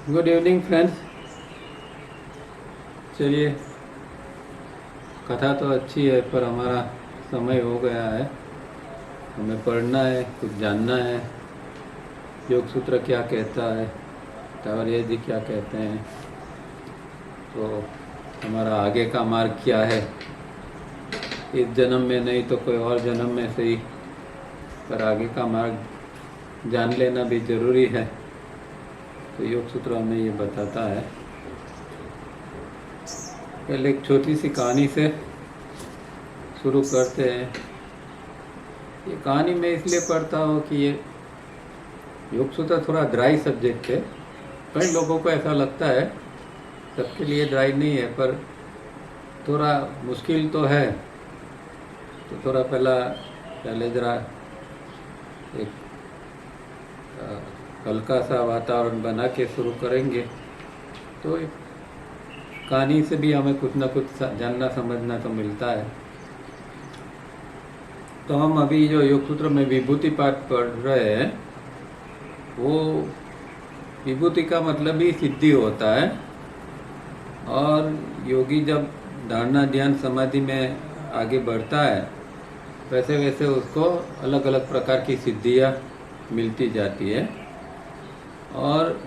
Good evening friends. चलिए, कथा तो अच्छी है पर हमारा समय हो गया है। हमें पढ़ना है, कुछ जानना है। योग सूत्र क्या कहता है, टावरिया जी क्या कहते हैं, तो हमारा आगे का मार्ग क्या है। इस जन्म में नहीं तो कोई और जन्म में सही, पर आगे का मार्ग जान लेना भी ज़रूरी है। तो योग सूत्र हमें ये बताता है। पहले एक छोटी सी कहानी से शुरू करते हैं। ये कहानी मैं इसलिए पढ़ता हूँ कि ये योग सूत्र थोड़ा ड्राई सब्जेक्ट है। कई लोगों को ऐसा लगता है, सबके लिए ड्राई नहीं है, पर थोड़ा मुश्किल तो है। तो थोड़ा पहले ज़रा एक हल्का सा वातावरण बना के शुरू करेंगे तो कहानी से भी हमें कुछ ना कुछ जानना समझना तो मिलता है। तो हम अभी जो योग सूत्र में विभूति पाठ पढ़ रहे हैं, वो विभूति का मतलब ही सिद्धि होता है। और योगी जब धारणा ध्यान समाधि में आगे बढ़ता है, वैसे वैसे उसको अलग अलग प्रकार की सिद्धियाँ मिलती जाती है। और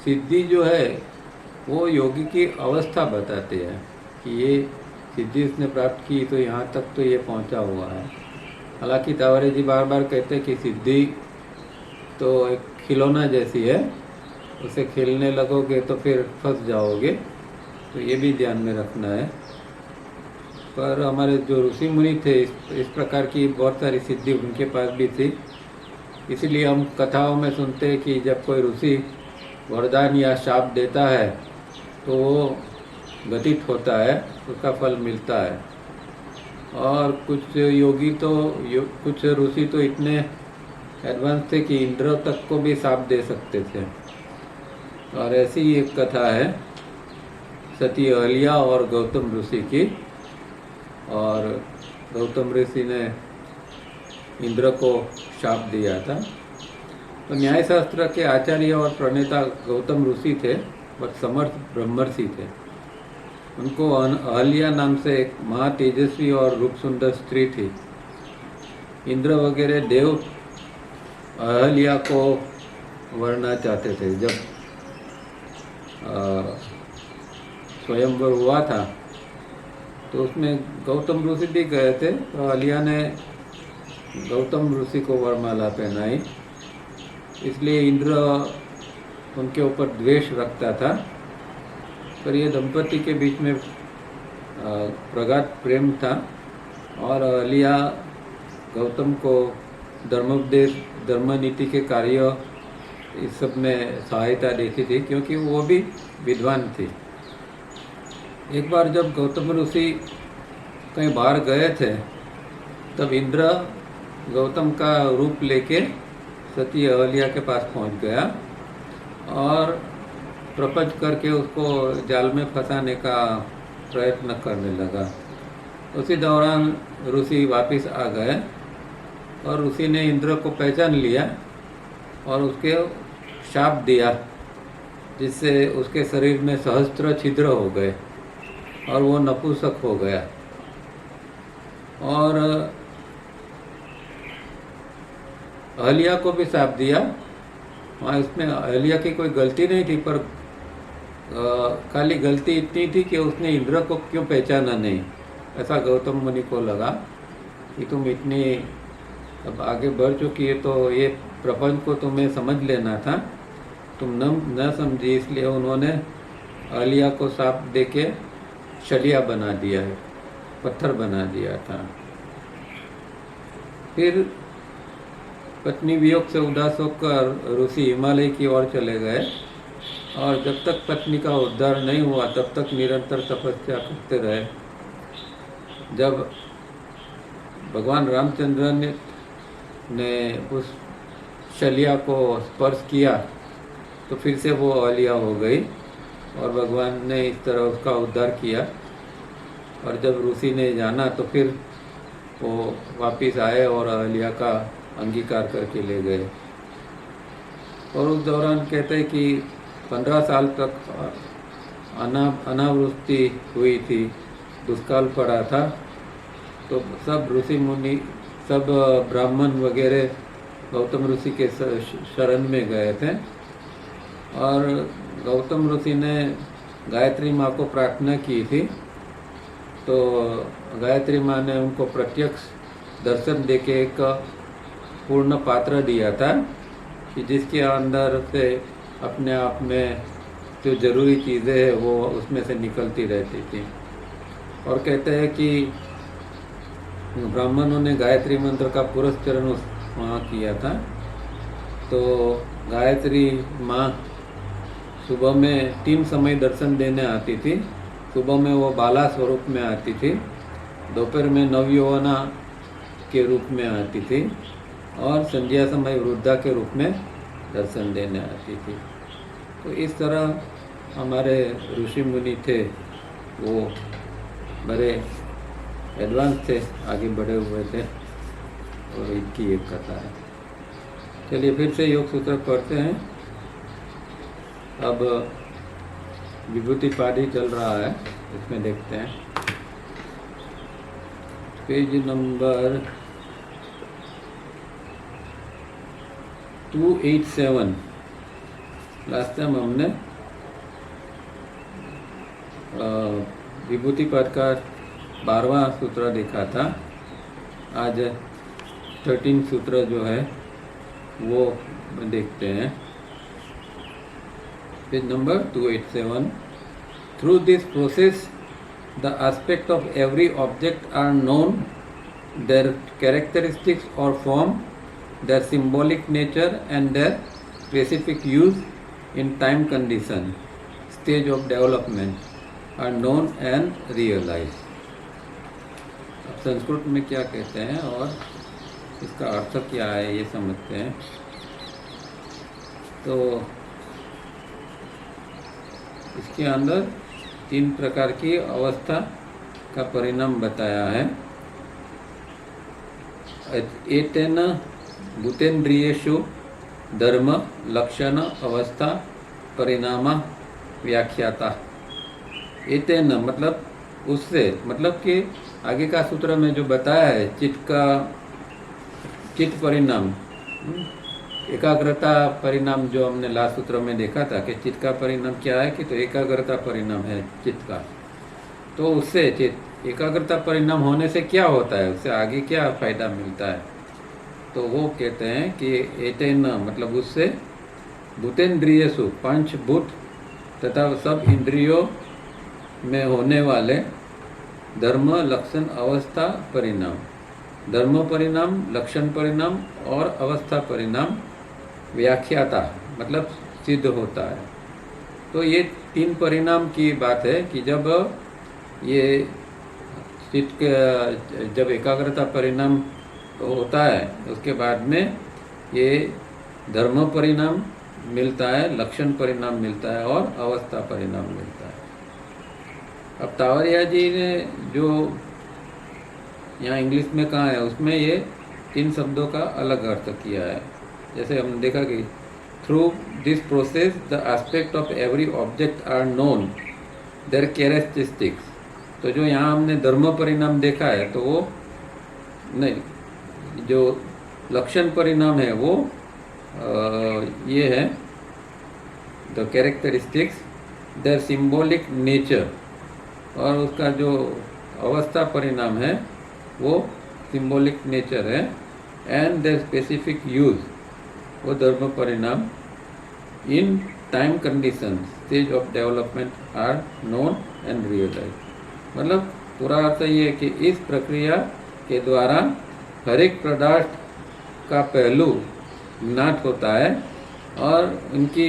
सिद्धि जो है वो योगी की अवस्था बताते हैं कि ये सिद्धि उसने प्राप्त की तो यहाँ तक तो ये पहुँचा हुआ है। हालांकि तावरे जी बार बार कहते हैं कि सिद्धि तो एक खिलौना जैसी है, उसे खेलने लगोगे तो फिर फंस जाओगे, तो ये भी ध्यान में रखना है। पर हमारे जो ऋषि मुनि थे, इस प्रकार की बहुत सारी सिद्धि उनके पास भी थी। इसीलिए हम कथाओं में सुनते हैं कि जब कोई ऋषि वरदान या शाप देता है तो वो घटित होता है, उसका फल मिलता है। और कुछ योगी तो कुछ ऋषि तो इतने एडवांस थे कि इंद्र तक को भी शाप दे सकते थे। और ऐसी ही एक कथा है सती अहल्या और गौतम ऋषि की। और गौतम ऋषि ने इंद्र को शाप दिया था। तो न्यायशास्त्र के आचार्य और प्रणेता गौतम ऋषि थे, बट समर्थ ब्रह्मर्षि थे। उनको अहल्या नाम से एक महातेजस्वी और रूप सुंदर स्त्री थी। इंद्र वगैरह देव अहल्या को वरना चाहते थे। जब स्वयंवर हुआ था तो उसमें गौतम ऋषि भी गए थे, तो अहल्या ने गौतम ऋषि को वरमाला पहनाई। इसलिए इंद्र उनके ऊपर द्वेष रखता था। पर ये दंपति के बीच में प्रगाढ़ प्रेम था। और अहल्या गौतम को धर्मोपदेश, धर्म नीति के कार्य, इस सब में सहायता देती थी, क्योंकि वो भी विद्वान थी। एक बार जब गौतम ऋषि कहीं बाहर गए थे, तब इंद्र गौतम का रूप लेके सती अहल्या के पास पहुंच गया और प्रपंच करके उसको जाल में फंसाने का प्रयत्न करने लगा। उसी दौरान ऋषि वापस आ गए और ऋषि ने इंद्र को पहचान लिया और उसके शाप दिया, जिससे उसके शरीर में सहस्त्र छिद्र हो गए और वो नपुंसक हो गया। और अहल्या को भी शाप दिया। वहाँ इसमें अहल्या की कोई गलती नहीं थी, पर खाली गलती इतनी थी कि उसने इंद्र को क्यों पहचाना नहीं। ऐसा गौतम मुनि को लगा कि तुम इतनी अब आगे बढ़ चुकी है, तो ये प्रपंच को तुम्हें समझ लेना था, तुम न समझी। इसलिए उन्होंने अहल्या को शाप देके शलिया बना दिया है, पत्थर बना दिया था। फिर पत्नी वियोग से उदास होकर ऋषि हिमालय की ओर चले गए। और जब तक पत्नी का उद्धार नहीं हुआ, तब तक निरंतर तपस्या करते रहे। जब भगवान रामचंद्र ने उस शलिया को स्पर्श किया, तो फिर से वो अहल्या हो गई और भगवान ने इस तरह उसका उद्धार किया। और जब ऋषि ने जाना तो फिर वो वापिस आए और अहल्या का अंगीकार करके ले गए। और उस दौरान कहते हैं कि 15 साल तक अनावृष्टि हुई थी, दुष्काल पड़ा था। तो सब ऋषि मुनि, सब ब्राह्मण वगैरह गौतम ऋषि के शरण में गए थे, और गौतम ऋषि ने गायत्री माँ को प्रार्थना की थी। तो गायत्री माँ ने उनको प्रत्यक्ष दर्शन देके एक पूर्ण पात्र दिया था कि जिसके अंदर से अपने आप में जो जरूरी चीज़ें हैं वो उसमें से निकलती रहती थी। और कहते हैं कि ब्राह्मणों ने गायत्री मंत्र का पुरस्चरण वहाँ किया था। तो गायत्री माँ सुबह में 3 समय दर्शन देने आती थी। सुबह में वो बाला स्वरूप में आती थी, दोपहर में नवयौवना के रूप में आती थी, और संध्या समय वृद्धा के रूप में दर्शन देने आती थी। तो इस तरह हमारे ऋषि मुनि थे, वो बड़े एडवांस थे, आगे बढ़े हुए थे, और इनकी एक कथा है। चलिए फिर से योग सूत्र पढ़ते हैं। अब विभूति पाठ ही चल रहा है, इसमें देखते हैं पेज नंबर 287। लास्ट टाइम हमने विभूति पाठ का 12वां सूत्र देखा था। आज 13 सूत्र जो है वो देखते हैं। Page number 287। Through this process, the aspects of every object are known, their characteristics or form, their symbolic nature and their specific use in time condition, stage of development are known and realized. अब संस्कृत में क्या कहते हैं और इसका अर्थ क्या है ये समझते हैं। तो इसके अंदर 3 प्रकार की अवस्था का परिणाम बताया है। एतेन भूतेन्द्रियेषु धर्म लक्षण अवस्था परिणाम व्याख्याता। एतेन मतलब उससे, मतलब कि आगे का सूत्र में जो बताया है चित्त परिणाम, एकाग्रता परिणाम, जो हमने लास्ट सूत्र में देखा था कि चित्त का परिणाम क्या है, कि तो एकाग्रता परिणाम है चित्त का। तो उससे चित्त एकाग्रता परिणाम होने से क्या होता है, उससे आगे क्या फायदा मिलता है। तो वो कहते हैं कि एतेन मतलब उससे भूतेन्द्रियसु 5 भूत तथा सब इंद्रियों में होने वाले धर्म लक्षण अवस्था परिणाम, धर्म परिणाम, लक्षण परिणाम और अवस्था परिणाम व्याख्याता मतलब सिद्ध होता है। तो ये 3 परिणाम की बात है कि जब ये चित्त के जब एकाग्रता परिणाम होता है, उसके बाद में ये धर्म परिणाम मिलता है, लक्षण परिणाम मिलता है और अवस्था परिणाम मिलता है। अब तावरिया जी ने जो यहाँ इंग्लिश में कहा है उसमें ये 3 शब्दों का अलग अर्थ किया है। जैसे हमने देखा कि through this process the aspect of every object are known their characteristics. तो जो यहाँ हमने धर्म परिणाम देखा है, तो वो नहीं, जो लक्षण परिणाम है वो ये है the characteristics, their symbolic nature, और उसका जो अवस्था परिणाम है वो सिंबॉलिक नेचर है, एंड देयर स्पेसिफिक यूज, वो धर्म परिणाम in time condition stage of development are known and realise. मतलब पूरा अर्थ ये है कि इस प्रक्रिया के द्वारा हर एक पदार्थ का पहलू ज्ञात होता है और उनकी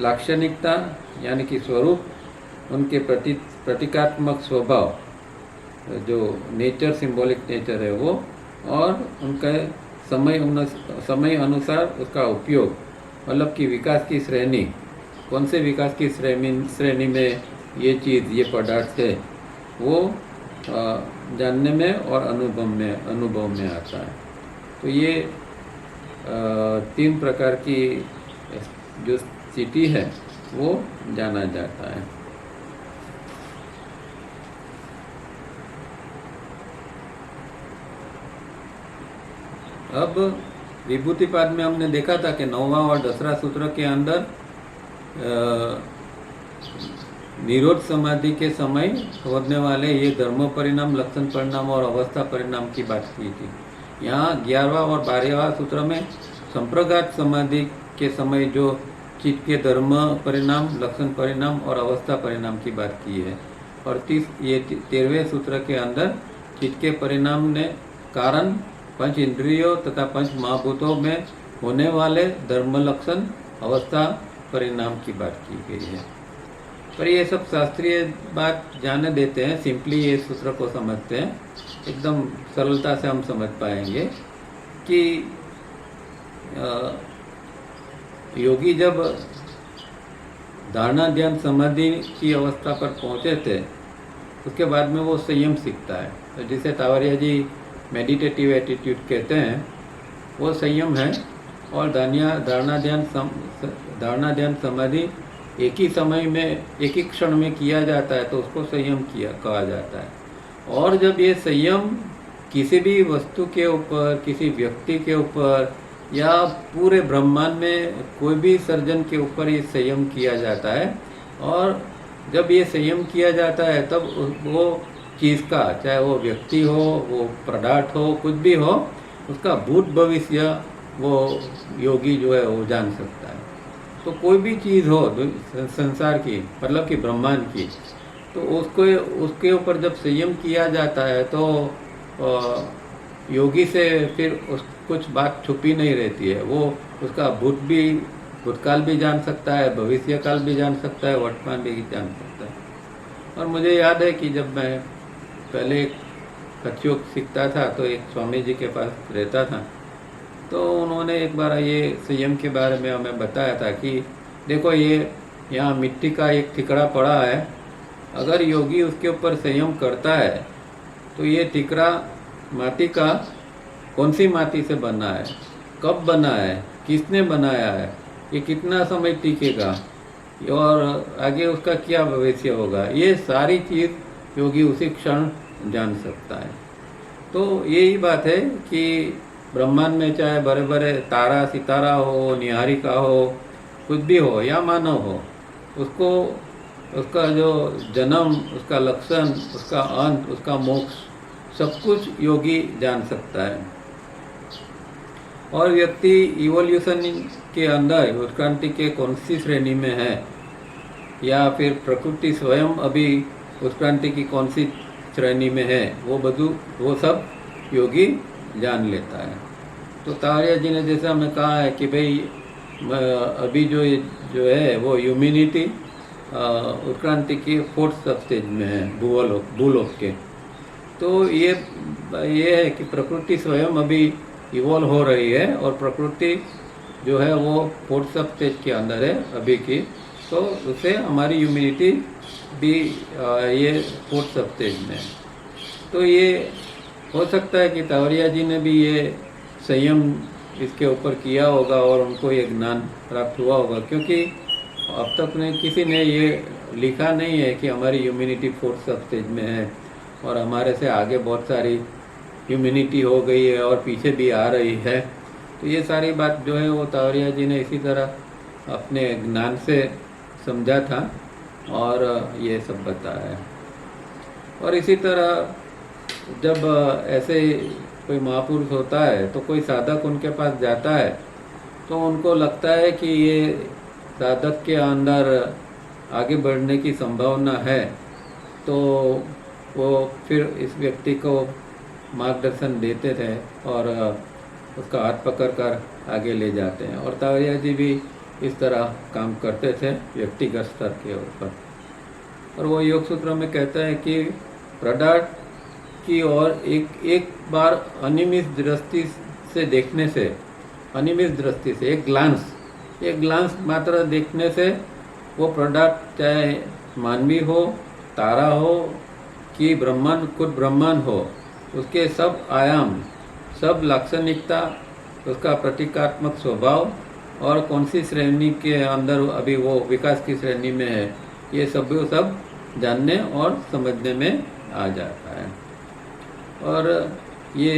लाक्षणिकता यानी कि स्वरूप, उनके प्रतीकात्मक स्वभाव जो नेचर, सिंबॉलिक नेचर है वो, और उनका समय अनुसार उसका उपयोग, मतलब कि विकास की श्रेणी, कौन से विकास की श्रेणी में ये चीज़, ये पदार्थ है, वो जानने में और अनुभव में आता है। तो ये 3 प्रकार की जो स्थिति है वो जाना जाता है। अब विभूतिपाद में हमने देखा था कि 9वां और 10वां सूत्र के अंदर निरोध समाधि के समय होने वाले ये धर्म परिणाम, लक्षण परिणाम और अवस्था परिणाम की बात की थी। यहाँ 11वां और 12वां सूत्र में संप्रघात समाधि के समय जो चित्त के धर्म परिणाम, लक्षण परिणाम और अवस्था परिणाम की बात की है। और 13वें सूत्र के अंदर चित्त के परिणाम ने कारण पंच इंद्रियों तथा पंच महाभूतों में होने वाले धर्म, लक्षण, अवस्था परिणाम की बात की गई है। पर ये सब शास्त्रीय बात जाने देते हैं, सिंपली ये सूत्र को समझते हैं, एकदम सरलता से हम समझ पाएंगे कि योगी जब धारणा ध्यान समाधि की अवस्था पर पहुँचे थे, उसके बाद में वो संयम सीखता है। तो जिसे टावरिया जी मेडिटेटिव एटीट्यूड कहते हैं, वो संयम है। और धारणा ध्यान समाधि एक ही समय में, एक ही क्षण में किया जाता है, तो उसको संयम कहा जाता है। और जब ये संयम किसी भी वस्तु के ऊपर, किसी व्यक्ति के ऊपर या पूरे ब्रह्मांड में कोई भी सर्जन के ऊपर ये संयम किया जाता है, और जब ये संयम किया जाता है तब वो चीज़ का, चाहे वो व्यक्ति हो, वो पदार्थ हो, कुछ भी हो, उसका भूत भविष्य वो योगी जो है वो जान सकता है। तो कोई भी चीज़ हो संसार की, मतलब कि ब्रह्मांड की, तो उसके ऊपर जब संयम किया जाता है तो योगी से फिर कुछ बात छुपी नहीं रहती है। वो उसका भूतकाल भी जान सकता है, भविष्यकाल भी जान सकता है, वर्तमान भी जान सकता है। और मुझे याद है कि जब मैं पहले कथयोग सीखता था तो एक स्वामी जी के पास रहता था, तो उन्होंने एक बार ये संयम के बारे में हमें बताया था कि देखो, ये यहाँ मिट्टी का एक ठिकरा पड़ा है, अगर योगी उसके ऊपर संयम करता है तो ये ठिकरा माटी का कौन सी माटी से बना है, कब बना है, किसने बनाया है, ये कितना समय टिकेगा और आगे उसका क्या भविष्य होगा, ये सारी चीज़ योगी उसी क्षण जान सकता है। तो यही बात है कि ब्रह्मांड में चाहे बड़े बड़े तारा सितारा हो, निहारिका हो, कुछ भी हो या मानव हो, उसको उसका जो जन्म, उसका लक्षण, उसका अंत, उसका मोक्ष, सब कुछ योगी जान सकता है। और व्यक्ति इवोल्यूशन के अंदर उत्क्रांति के कौन सी श्रेणी में है, या फिर प्रकृति स्वयं अभी उत्क्रांति की कौन सी श्रेणी में है, वो सब योगी जान लेता है। तो टावरिया जी ने जैसा हमें कहा है कि भाई अभी जो है वो ह्यूमैनिटी उत्क्रांति की 4th सब स्टेज में है, भूलोक के। तो ये है कि प्रकृति स्वयं अभी इवॉल्व हो रही है, और प्रकृति जो है वो 4th सब स्टेज के अंदर है अभी की। तो उससे हमारी ह्यूमैनिटी भी ये 4th सब स्टेज में है। तो ये हो सकता है कि टावरिया जी ने भी ये संयम इसके ऊपर किया होगा और उनको ये ज्ञान प्राप्त हुआ होगा, क्योंकि अब तक किसी ने ये लिखा नहीं है कि हमारी ह्यूमैनिटी 4th सब स्टेज में है और हमारे से आगे बहुत सारी ह्यूमैनिटी हो गई है और पीछे भी आ रही है। तो ये सारी बात जो है वो टावरिया जी ने इसी तरह अपने ज्ञान से समझा था और ये सब बताया है। और इसी तरह जब ऐसे कोई महापुरुष होता है तो कोई साधक उनके पास जाता है, तो उनको लगता है कि ये साधक के अंदर आगे बढ़ने की संभावना है, तो वो फिर इस व्यक्ति को मार्गदर्शन देते थे और उसका हाथ पकड़कर आगे ले जाते हैं। और टावरिया जी भी इस तरह काम करते थे व्यक्तिगत स्तर के ऊपर। और वो योग सूत्र में कहता है कि पदार्थ की ओर एक बार अनियमित दृष्टि से देखने से, अनियमित दृष्टि से एक ग्लांस मात्र देखने से वो पदार्थ चाहे मानवी हो, तारा हो कि ब्रह्मांड, खुद ब्रह्मांड हो, उसके सब आयाम, सब लाक्षणिकता, उसका प्रतीकात्मक स्वभाव और कौन सी श्रेणी के अंदर अभी वो विकास की श्रेणी में है, ये सब जानने और समझने में आ जाता है। और ये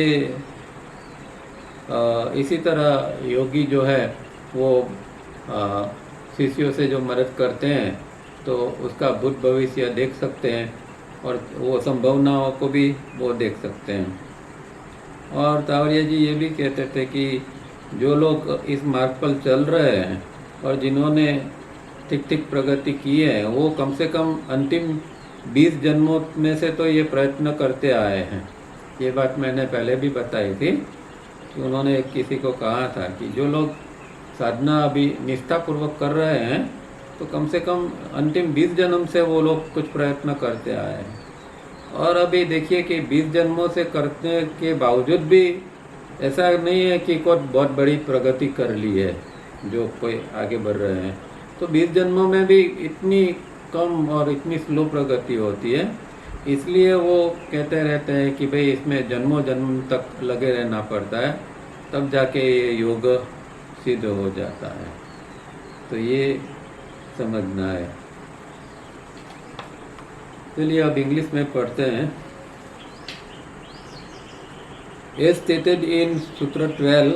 इसी तरह योगी जो है वो शिष्यों से जो मदद करते हैं तो उसका भूत भविष्य देख सकते हैं और वो संभावनाओं को भी वो देख सकते हैं। और तावरिया जी ये भी कहते थे कि जो लोग इस मार्ग पर चल रहे हैं और जिन्होंने ठीक ठीक प्रगति की है वो कम से कम अंतिम 20 जन्मों में से तो ये प्रयत्न करते आए हैं। ये बात मैंने पहले भी बताई थी कि उन्होंने किसी को कहा था कि जो लोग साधना अभी निष्ठापूर्वक कर रहे हैं तो कम से कम अंतिम 20 जन्म से वो लोग कुछ प्रयत्न करते आए हैं। और अभी देखिए कि 20 जन्मों से करने के बावजूद भी ऐसा नहीं है कि कोई बहुत बड़ी प्रगति कर ली है जो कोई आगे बढ़ रहे हैं, तो 20 जन्मों में भी इतनी कम और इतनी स्लो प्रगति होती है। इसलिए वो कहते रहते हैं कि भाई इसमें जन्मों जन्म तक लगे रहना पड़ता है, तब जाके ये योग सिद्ध हो जाता है। तो ये समझना है। चलिए अब इंग्लिश में पढ़ते हैं। As stated in Sutra 12,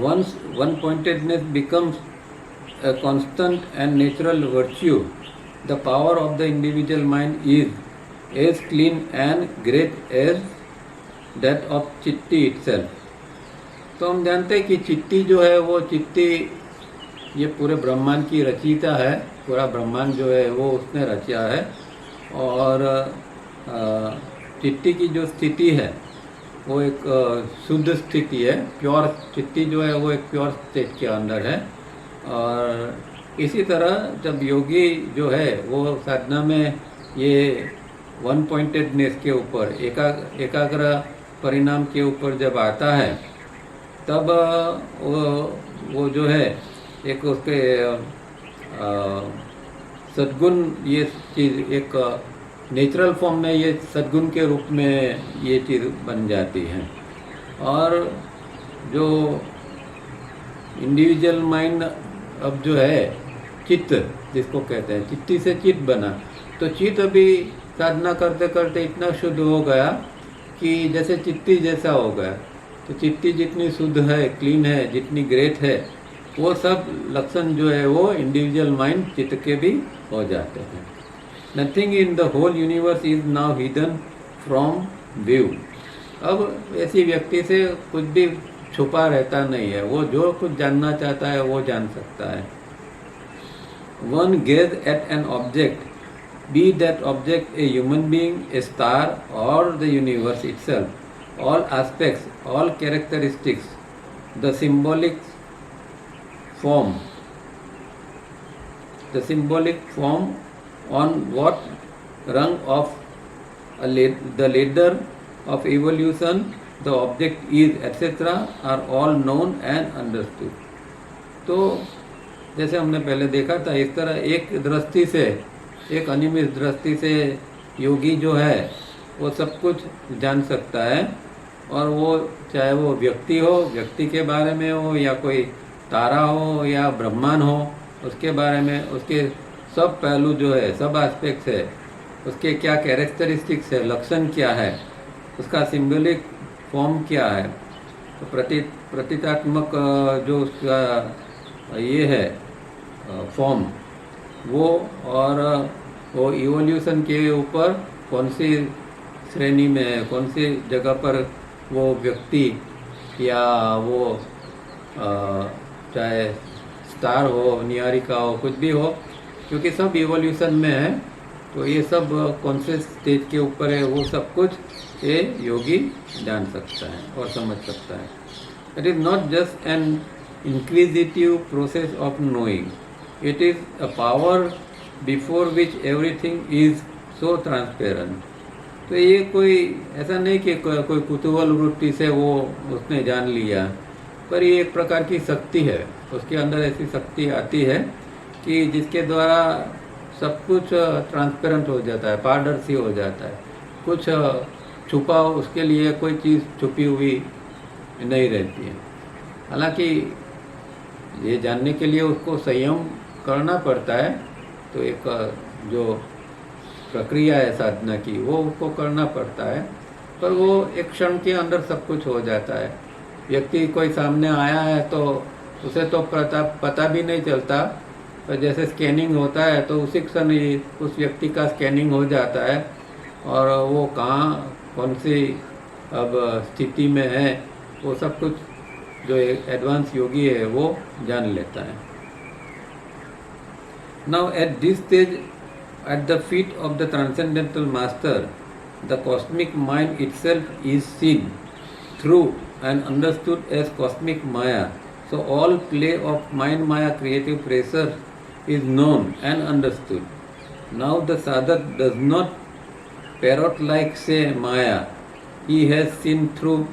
once one-pointedness becomes a constant and natural virtue, the power of the individual mind is as clean and great as that of चिट्टी itself। तो हम जानते हैं कि चिट्टी जो है वो चिट्टी ये पूरे ब्रह्मांड की रचयिता है, पूरा ब्रह्मांड जो है वो उसने रचा है। और चिट्टी की जो स्थिति है वो एक शुद्ध स्थिति है, प्योर चिट्टी जो है वो एक प्योर स्टेट के अंदर है। और इसी तरह जब योगी जो है वो साधना में ये वन पॉइंटेडनेस के ऊपर एकाग्र परिणाम के ऊपर जब आता है तब वो जो है एक उसके सद्गुण ये चीज़ एक नेचुरल फॉर्म में ये सद्गुण के रूप में ये चीज़ बन जाती है। और जो इंडिविजुअल माइंड अब जो है चित्त जिसको कहते हैं, चित्ती से चित्त बना, तो चित्त अभी साधना करते करते इतना शुद्ध हो गया कि जैसे चित्ती जैसा हो गया। तो चित्ती जितनी शुद्ध है, क्लीन है, जितनी ग्रेट है, वो सब लक्षण जो है वो इंडिविजुअल माइंड चित्त के भी हो जाते हैं। Nothing in the whole universe is now hidden from view. अब ऐसी व्यक्ति से कुछ भी छुपा रहता नहीं है, वो जो कुछ जानना चाहता है वो जान सकता है। One gaze at an object, be that object a human being, a star और the universe itself, all aspects, all characteristics, the symbolic form on what rung of the ladder of evolution the object is, etc. are all known and understood। तो जैसे हमने पहले देखा था, इस तरह एक दृष्टि से, एक अनिमित दृष्टि से योगी जो है वो सब कुछ जान सकता है। और वो चाहे वो व्यक्ति हो, व्यक्ति के बारे में हो, या कोई तारा हो या ब्रह्मांड हो, उसके बारे में, उसके सब पहलू जो है, सब एस्पेक्ट्स है, उसके क्या कैरेक्टरिस्टिक्स है, लक्षण क्या है, उसका सिंबॉलिक फॉर्म क्या है, तो प्रतीकात्मक जो उसका ये है फॉर्म वो, और वो इवोल्यूशन के ऊपर कौन सी श्रेणी में है, कौन सी जगह पर वो व्यक्ति या वो चाहे स्टार हो, निहारिका हो, कुछ भी हो, क्योंकि सब इवोल्यूशन में है, तो ये सब कौन से स्टेज के ऊपर है वो सब कुछ ये योगी जान सकता है और समझ सकता है। It is not just an inquisitive process of knowing, it is a power before which everything is so transparent. तो ये कोई ऐसा नहीं कि कोई कुतूहल वृत्ति से वो उसने जान लिया, पर ये एक प्रकार की शक्ति है, उसके अंदर ऐसी शक्ति आती है कि जिसके द्वारा सब कुछ ट्रांसपेरेंट हो जाता है, पारदर्शी हो जाता है, कुछ छुपा उसके लिए कोई चीज़ छुपी हुई नहीं रहती है। हालांकि ये जानने के लिए उसको संयम करना पड़ता है। तो एक जो प्रक्रिया है साधना की वो उसको करना पड़ता है, पर वो एक क्षण के अंदर सब कुछ हो जाता है। व्यक्ति कोई सामने आया है तो उसे तो पता भी नहीं चलता, पर जैसे स्कैनिंग होता है तो उसी क्षण ही उस व्यक्ति का स्कैनिंग हो जाता है और वो कहाँ कौन सी अब स्थिति में है वो सब कुछ जो एडवांस योगी है वो जान लेता है। Now at this stage, at the feet of the transcendental master, the cosmic mind itself is seen through and understood as cosmic Maya. So all play of mind Maya creative pressure is known and understood. Now the sadhak does not parrot like say Maya. He has seen through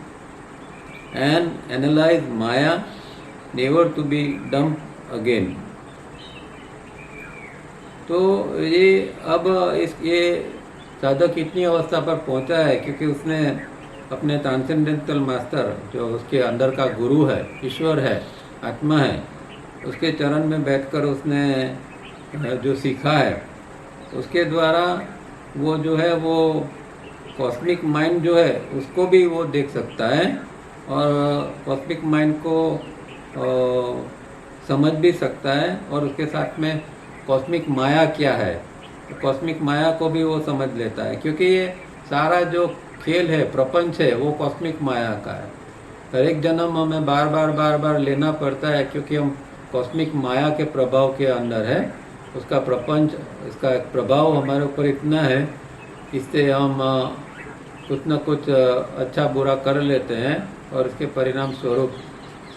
and analyzed Maya, never to be dumped again. तो ये अब ये साधक इतनी अवस्था पर पहुंचा है क्योंकि उसने अपने ट्रांसेंडेंटल मास्टर, जो उसके अंदर का गुरु है, ईश्वर है, आत्मा है, उसके चरण में बैठकर उसने जो सीखा है उसके द्वारा वो जो है वो कॉस्मिक माइंड जो है उसको भी वो देख सकता है और कॉस्मिक माइंड को समझ भी सकता है और उसके साथ में कॉस्मिक माया क्या है, कॉस्मिक माया को भी वो समझ लेता है। क्योंकि ये सारा जो खेल है, प्रपंच है, वो कॉस्मिक माया का है। हर एक जन्म हमें बार बार लेना पड़ता है क्योंकि हम कॉस्मिक माया के प्रभाव के अंदर है। उसका प्रपंच, इसका प्रभाव हमारे ऊपर इतना है, इससे हम कुछ न कुछ अच्छा बुरा कर लेते हैं और इसके परिणाम स्वरूप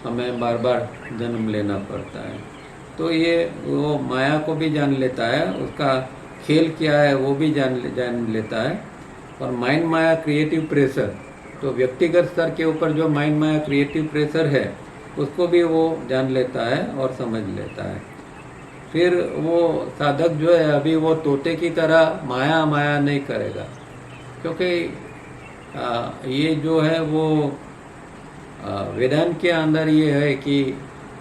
हमें बार बार जन्म लेना पड़ता है। तो ये वो माया को भी जान लेता है, उसका खेल क्या है वो भी जान लेता है। और माइंड माया क्रिएटिव प्रेशर, तो व्यक्तिगत स्तर के ऊपर जो माइंड माया क्रिएटिव प्रेशर है उसको भी वो जान लेता है और समझ लेता है। फिर वो साधक जो है अभी वो तोते की तरह माया नहीं करेगा, क्योंकि ये जो है वो वेदांत के अंदर ये है कि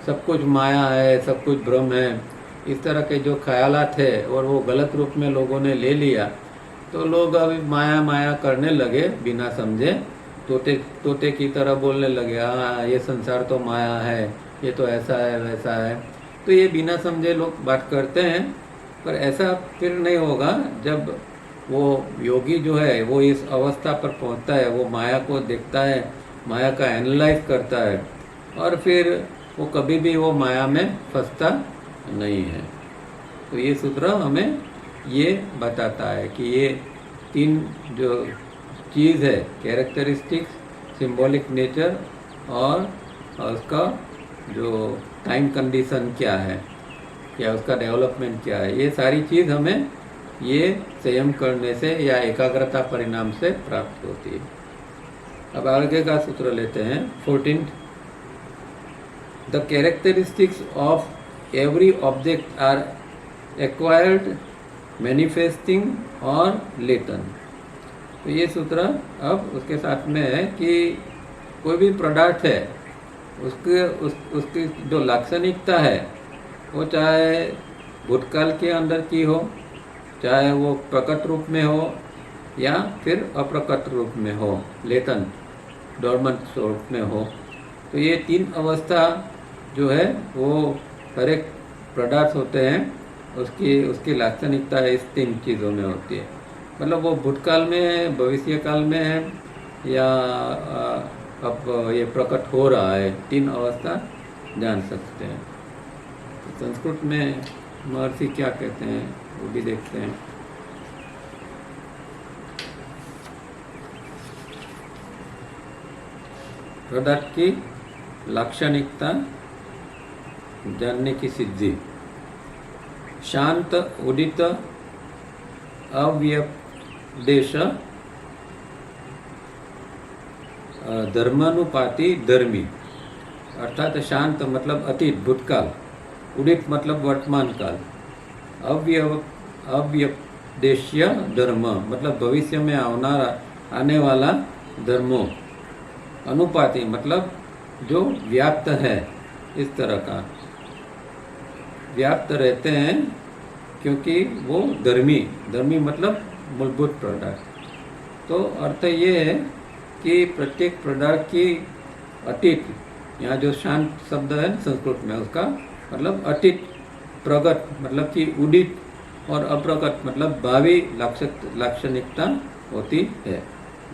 सब कुछ माया है, सब कुछ भ्रम है, इस तरह के जो ख्यालात है और वो गलत रूप में लोगों ने ले लिया, तो लोग अभी माया करने लगे बिना समझे, तोते की तरह बोलने लगे, हाँ ये संसार तो माया है, ये तो ऐसा है वैसा है। तो ये बिना समझे लोग बात करते हैं, पर ऐसा फिर नहीं होगा। जब वो योगी जो है वो इस अवस्था पर पहुंचता है, वो माया को देखता है, माया का एनालाइज करता है और फिर वो कभी भी वो माया में फंसता नहीं है। तो ये सूत्र हमें ये बताता है कि ये तीन जो चीज़ है, कैरेक्टरिस्टिक्स, सिंबॉलिक नेचर और उसका जो टाइम कंडीशन क्या है या उसका डेवलपमेंट क्या है, ये सारी चीज़ हमें ये संयम करने से या एकाग्रता परिणाम से प्राप्त होती है। अब आगे का सूत्र लेते हैं 14। The characteristics of every object are acquired, manifesting और लेटन। तो ये सूत्र अब उसके साथ में है कि कोई भी पदार्थ है उसकी जो लाक्षणिकता है वो चाहे भूतकाल के अंदर की हो, चाहे वो प्रकट रूप में हो या फिर अप्रकट रूप में हो, लेटन डोरमेंट स्वरूप में हो। तो ये तीन अवस्था जो है वो हर एक पदार्थ होते हैं, उसकी लाक्षणिकता इस तीन चीज़ों में होती है। मतलब वो भूतकाल में है, भविष्य काल में है या अब ये प्रकट हो रहा है, तीन अवस्था जान सकते हैं। तो संस्कृत में महर्षि क्या कहते हैं वो भी देखते हैं। पदार्थ की लाक्षणिकता जानने की सिद्धि। शांत, उदित, अव्यपदेश, धर्मानुपाती, धर्मी। अर्थात शांत मतलब अतीत भूतकाल, उदित मतलब वर्तमान काल, अव्यपदेश्य धर्म मतलब भविष्य में आने वाला धर्मों, अनुपाती मतलब जो व्याप्त है इस तरह का, व्याप्त रहते हैं, क्योंकि वो धर्मी मतलब मूलभूत पदार्थ। तो अर्थ ये है कि प्रत्येक पदार्थ की अतीत, यहाँ जो शांत शब्द है संस्कृत में, उसका मतलब अतीत, प्रगत मतलब कि उदित, और अप्रकट मतलब भावी लाक्षणिकता होती है,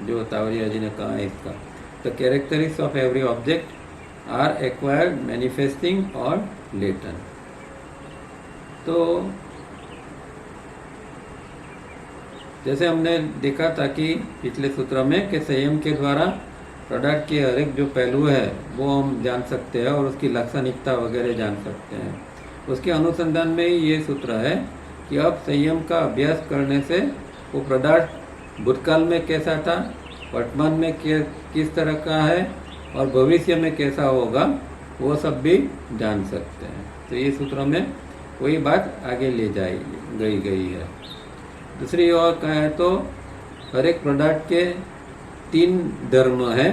जो तावरिया जी ने कहा है इसका। The characteristics of every object are acquired, manifesting और लेटेंट। तो जैसे हमने देखा था कि पिछले सूत्र में कि संयम के द्वारा पदार्थ के हर एक जो पहलू है वो हम जान सकते हैं और उसकी लाक्षणिकता वगैरह जान सकते हैं। उसके अनुसंधान में ही ये सूत्र है कि अब संयम का अभ्यास करने से वो पदार्थ भूतकाल में कैसा था, वर्तमान में किस तरह का है और भविष्य में कैसा होगा, वो सब भी जान सकते हैं। तो ये सूत्र में वही बात आगे ले गई है। दूसरी ओर कहें तो हर एक पदार्थ के 3 धर्म हैं,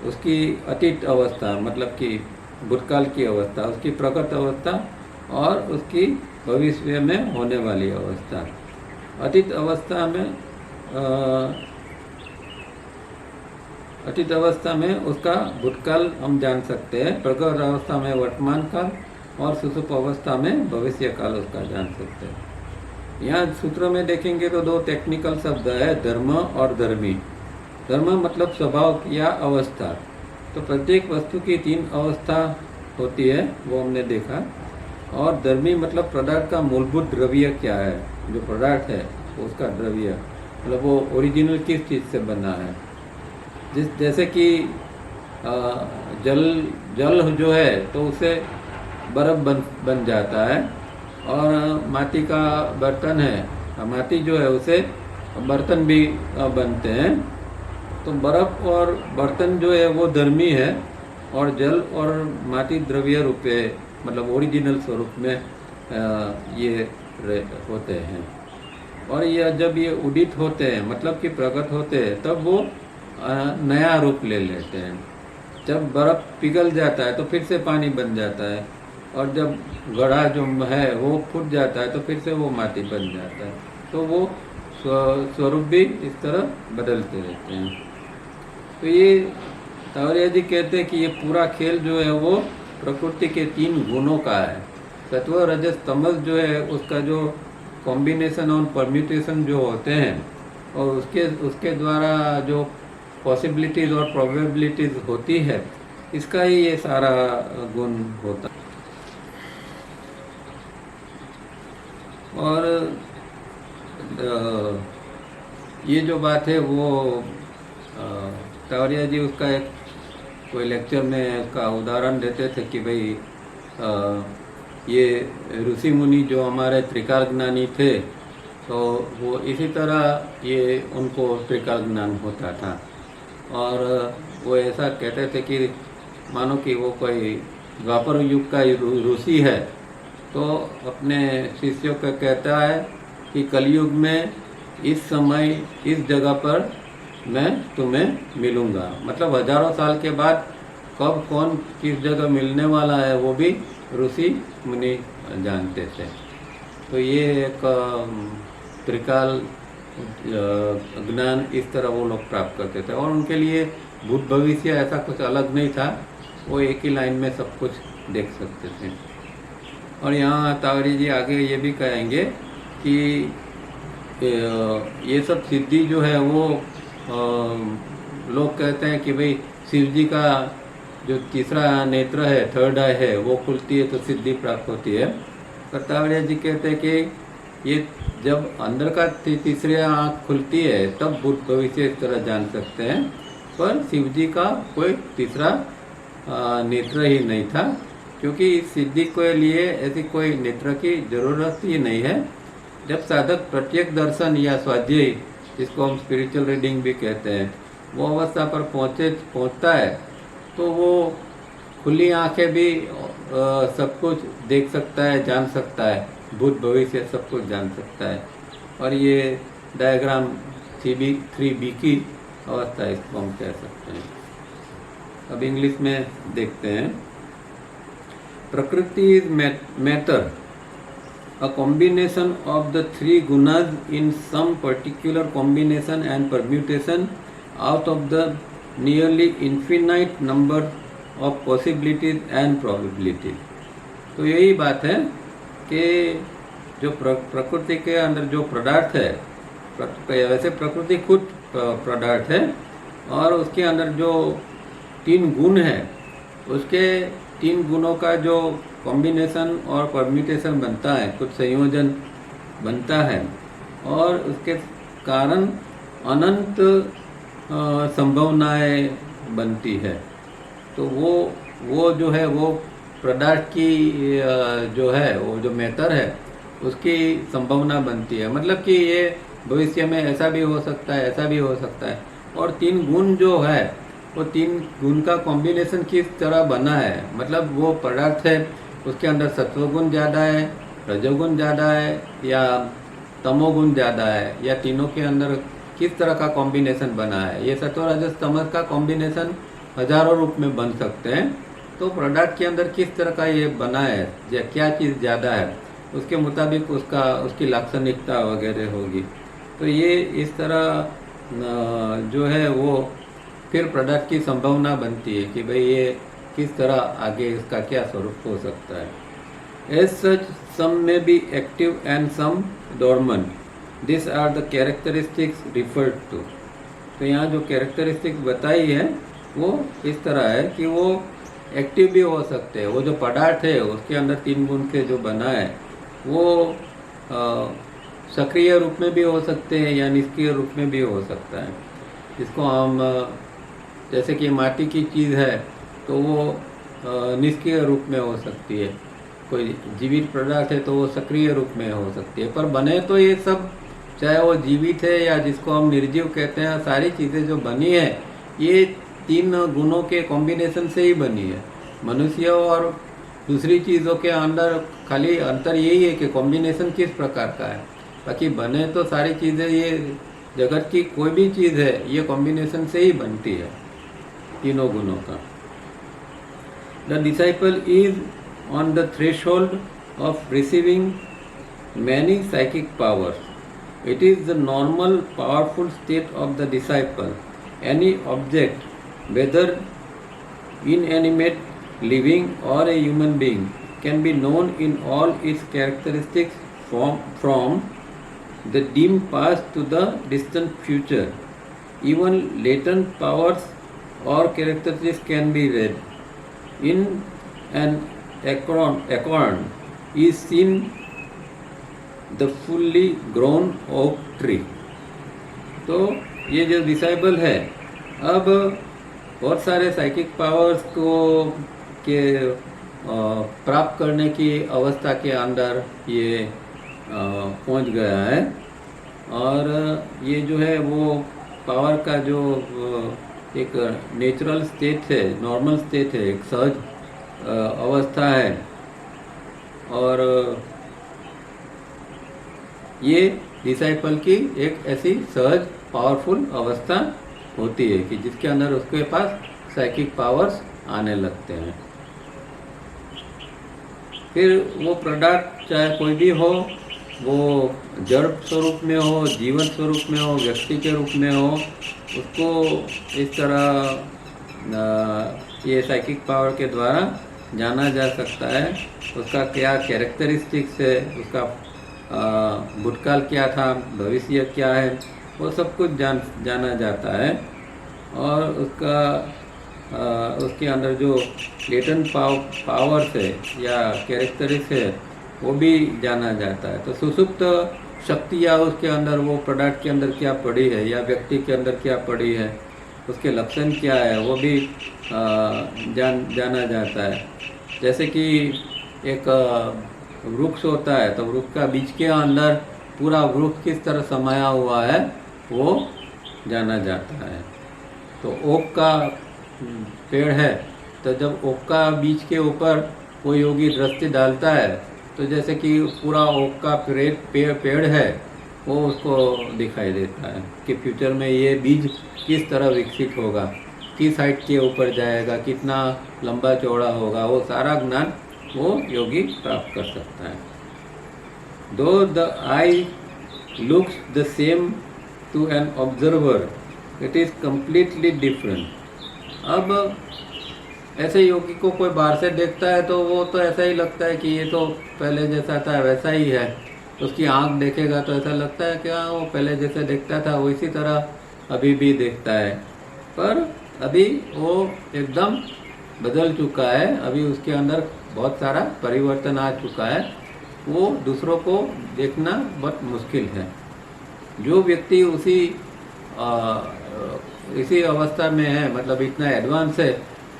उसकी अतीत अवस्था मतलब कि भूतकाल की अवस्था, उसकी प्रकट अवस्था और उसकी भविष्य में होने वाली अवस्था। अतीत अवस्था में उसका भूतकाल हम जान सकते हैं, प्रकट अवस्था में वर्तमान काल और सुषुप्त अवस्था में भविष्य काल उसका जान सकते हैं। यहाँ सूत्र में देखेंगे तो 2 टेक्निकल शब्द है, धर्म और धर्मी। धर्म मतलब स्वभाव या अवस्था। तो प्रत्येक वस्तु की 3 अवस्था होती है, वो हमने देखा। और धर्मी मतलब पदार्थ का मूलभूत द्रव्य क्या है, जो पदार्थ है उसका द्रव्य मतलब वो ओरिजिनल किस चीज़ से बना है। जैसे कि जल जो है तो उसे बर्फ बन जाता है, और माटी का बर्तन है, माटी जो है उसे बर्तन भी बनते हैं। तो बर्फ और बर्तन जो है वो धर्मी है, और जल और माटी द्रव्य रूप मतलब ओरिजिनल स्वरूप में ये होते हैं। और यह जब ये उदित होते हैं मतलब कि प्रकट होते हैं, तब वो नया रूप ले लेते हैं। जब बर्फ पिघल जाता है तो फिर से पानी बन जाता है, और जब घड़ा जो है वो फूट जाता है तो फिर से वो माटी बन जाता है। तो वो स्वरूप भी इस तरह बदलते रहते हैं। तो ये तावरिया जी कहते हैं कि ये पूरा खेल जो है वो प्रकृति के 3 गुणों का है। सत्व रजस तमस जो है उसका जो कॉम्बिनेशन और परम्यूटेशन जो होते हैं, और उसके द्वारा जो पॉसिबिलिटीज और प्रोबेबिलिटीज होती है, इसका ही ये सारा गुण होता है। और ये जो बात है वो तावरिया जी उसका एक कोई लेक्चर में उसका उदाहरण देते थे कि भाई ये ऋषि मुनि जो हमारे त्रिकाल ज्ञानी थे, तो वो इसी तरह ये उनको त्रिकाल ज्ञान होता था। और वो ऐसा कहते थे कि मानो कि वो कोई द्वापर युग का ऋषि है, तो अपने शिष्यों को कहता है कि कलयुग में इस समय इस जगह पर मैं तुम्हें मिलूँगा। मतलब हजारों साल के बाद कब कौन किस जगह मिलने वाला है वो भी ऋषि मुनि जानते थे। तो ये एक त्रिकाल ज्ञान इस तरह वो लोग प्राप्त करते थे, और उनके लिए भूत भविष्य ऐसा कुछ अलग नहीं था, वो एक ही लाइन में सब कुछ देख सकते थे। और यहाँ तावरी जी आगे ये भी कहेंगे कि ये सब सिद्धि जो है वो लोग कहते हैं कि भाई शिव जी का जो तीसरा नेत्र है, थर्ड आई है, वो खुलती है तो सिद्धि प्राप्त होती है। पर तावरिया जी कहते हैं कि ये जब अंदर का तीसरी आँख खुलती है तब भूत भविष्य इस तरह जान सकते हैं, पर शिव जी का कोई तीसरा नेत्र ही नहीं था, क्योंकि सिद्धि के लिए ऐसी कोई नेत्र की जरूरत ही नहीं है। जब साधक प्रत्येक दर्शन या स्वाध्याय, जिसको हम स्पिरिचुअल रीडिंग भी कहते हैं, वो अवस्था पर पहुंचता है, तो वो खुली आंखें भी सब कुछ देख सकता है, जान सकता है, भूत भविष्य सब कुछ जान सकता है। और ये डायग्राम 3B की अवस्था इसको हम कह सकते हैं। अब इंग्लिश में देखते हैं। Prakriti is matter, a combination of the three gunas in some particular combination and permutation out of the nearly infinite number of possibilities and probabilities. तो यही बात है कि जो प्रकृति के अंदर जो पदार्थ है, वैसे प्रकृति खुद पदार्थ है और उसके अंदर जो तीन गुण है, उसके तीन गुणों का जो कॉम्बिनेशन और परम्यूटेशन बनता है, कुछ संयोजन बनता है और उसके कारण अनंत संभावनाएं बनती है। तो वो जो है वो पदार्थ की जो है वो जो मैटर है उसकी संभावना बनती है। मतलब कि ये भविष्य में ऐसा भी हो सकता है, ऐसा भी हो सकता है। और तीन गुण जो है वो तीन गुण का कॉम्बिनेशन किस तरह बना है, मतलब वो पदार्थ है उसके अंदर सत्वगुण ज़्यादा है, रजोगुण ज़्यादा है या तमोगुण ज़्यादा है, या तीनों के अंदर किस तरह का कॉम्बिनेशन बना है। ये सत्व रजस तमस का कॉम्बिनेशन हजारों रूप में बन सकते हैं। तो प्रोडक्ट के अंदर किस तरह का ये बना है या क्या चीज़ ज़्यादा है, उसके मुताबिक उसकी लाक्षणिकता वगैरह होगी। तो ये इस तरह जो है वो फिर प्रोडक्ट की संभावना बनती है कि भाई ये किस तरह आगे इसका क्या स्वरूप हो सकता है। As such some may be active and some dormant, this are the characteristics referred to. तो यहाँ जो कैरेक्टरिस्टिक्स बताई है वो इस तरह है कि वो एक्टिव भी हो सकते हैं। वो जो पदार्थ है उसके अंदर तीन गुण के जो बना है वो सक्रिय रूप में भी हो सकते हैं या निष्क्रिय रूप में भी हो सकता है। इसको हम जैसे कि माटी की चीज़ है तो वो निष्क्रिय रूप में हो सकती है, कोई जीवित पदार्थ है तो वो सक्रिय रूप में हो सकती है। पर बने तो ये सब, चाहे वो जीवित है या जिसको हम निर्जीव कहते हैं, सारी चीज़ें जो बनी है ये तीन गुणों के कॉम्बिनेशन से ही बनी है। मनुष्य और दूसरी चीज़ों के अंदर खाली अंतर यही है कि कॉम्बिनेशन किस प्रकार का है। बाकी बने तो सारी चीज़ें, ये जगत की कोई भी चीज़ है ये कॉम्बिनेशन से ही बनती है तीनों गुणों का। The disciple is on the threshold of receiving many psychic powers. It is the normal powerful state of the disciple. Any object, whether inanimate, living or a human being, can be known in all its characteristics from the dim past to the distant future. Even latent powers or characteristics can be read. In an acorn is seen the fully grown oak tree. तो ये जो disciple है अब बहुत सारे psychic powers को प्राप्त करने की अवस्था के अंदर ये पहुंच गया है। और ये जो है वो पावर का जो एक नेचुरल स्टेट है, नॉर्मल स्टेट है, एक सहज अवस्था है। और ये डिसाइपल की एक ऐसी सहज पावरफुल अवस्था होती है कि जिसके अंदर उसके पास साइकिक पावर्स आने लगते हैं। फिर वो प्रोडक्ट चाहे कोई भी हो, वो जड़ स्वरूप में हो, जीवन स्वरूप में हो, व्यक्ति के रूप में हो, उसको इस तरह ये साइकिक पावर के द्वारा जाना जा सकता है। उसका क्या कैरेक्टरिस्टिक्स है, उसका भूतकाल क्या था, भविष्य क्या है, वो सब कुछ जाना जाता है। और उसके अंदर जो लेटेंट पावर्स है या कैरेक्टरिस्टिक्स है वो भी जाना जाता है। तो सुसुप्त शक्ति या उसके अंदर वो प्रोडक्ट के अंदर क्या पड़ी है या व्यक्ति के अंदर क्या पड़ी है, उसके लक्षण क्या है, वो भी जाना जाता है। जैसे कि एक वृक्ष होता है तो वृक्ष का बीज के अंदर पूरा वृक्ष किस तरह समाया हुआ है वो जाना जाता है। तो ओक का पेड़ है तो जब ओक का बीज के ऊपर कोई योगी दृष्टि डालता है तो जैसे कि पूरा ओक का पेड़ है वो उसको दिखाई देता है कि फ्यूचर में ये बीज किस तरह विकसित होगा, किस हाइट के ऊपर जाएगा, कितना लंबा चौड़ा होगा, वो सारा ज्ञान वो योगी प्राप्त कर सकता है। दो the I looks the same to an observer, it is completely different। अब ऐसे योगी को कोई बाहर से देखता है तो वो तो ऐसा ही लगता है कि ये तो पहले जैसा था वैसा ही है। उसकी आंख देखेगा तो ऐसा लगता है कि हाँ वो पहले जैसे देखता था वो इसी तरह अभी भी देखता है, पर अभी वो एकदम बदल चुका है, अभी उसके अंदर बहुत सारा परिवर्तन आ चुका है, वो दूसरों को देखना बहुत मुश्किल है। जो व्यक्ति इसी अवस्था में है, मतलब इतना एडवांस है,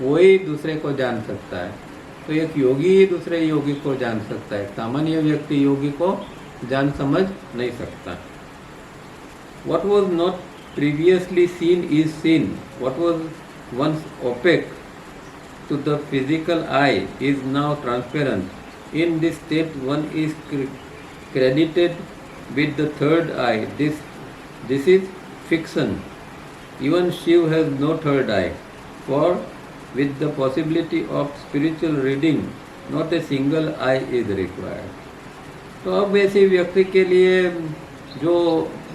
वही दूसरे को जान सकता है। तो एक योगी ही दूसरे योगी को जान सकता है, सामान्य व्यक्ति योगी को जान समझ नहीं सकता। What was not previously seen is seen. What was once opaque to the physical eye is now transparent. In this state, one is credited with the third eye. This is fiction. Even Shiv has no third eye, for with the possibility of spiritual reading, not a single eye is required. तो अब ऐसे व्यक्ति के लिए जो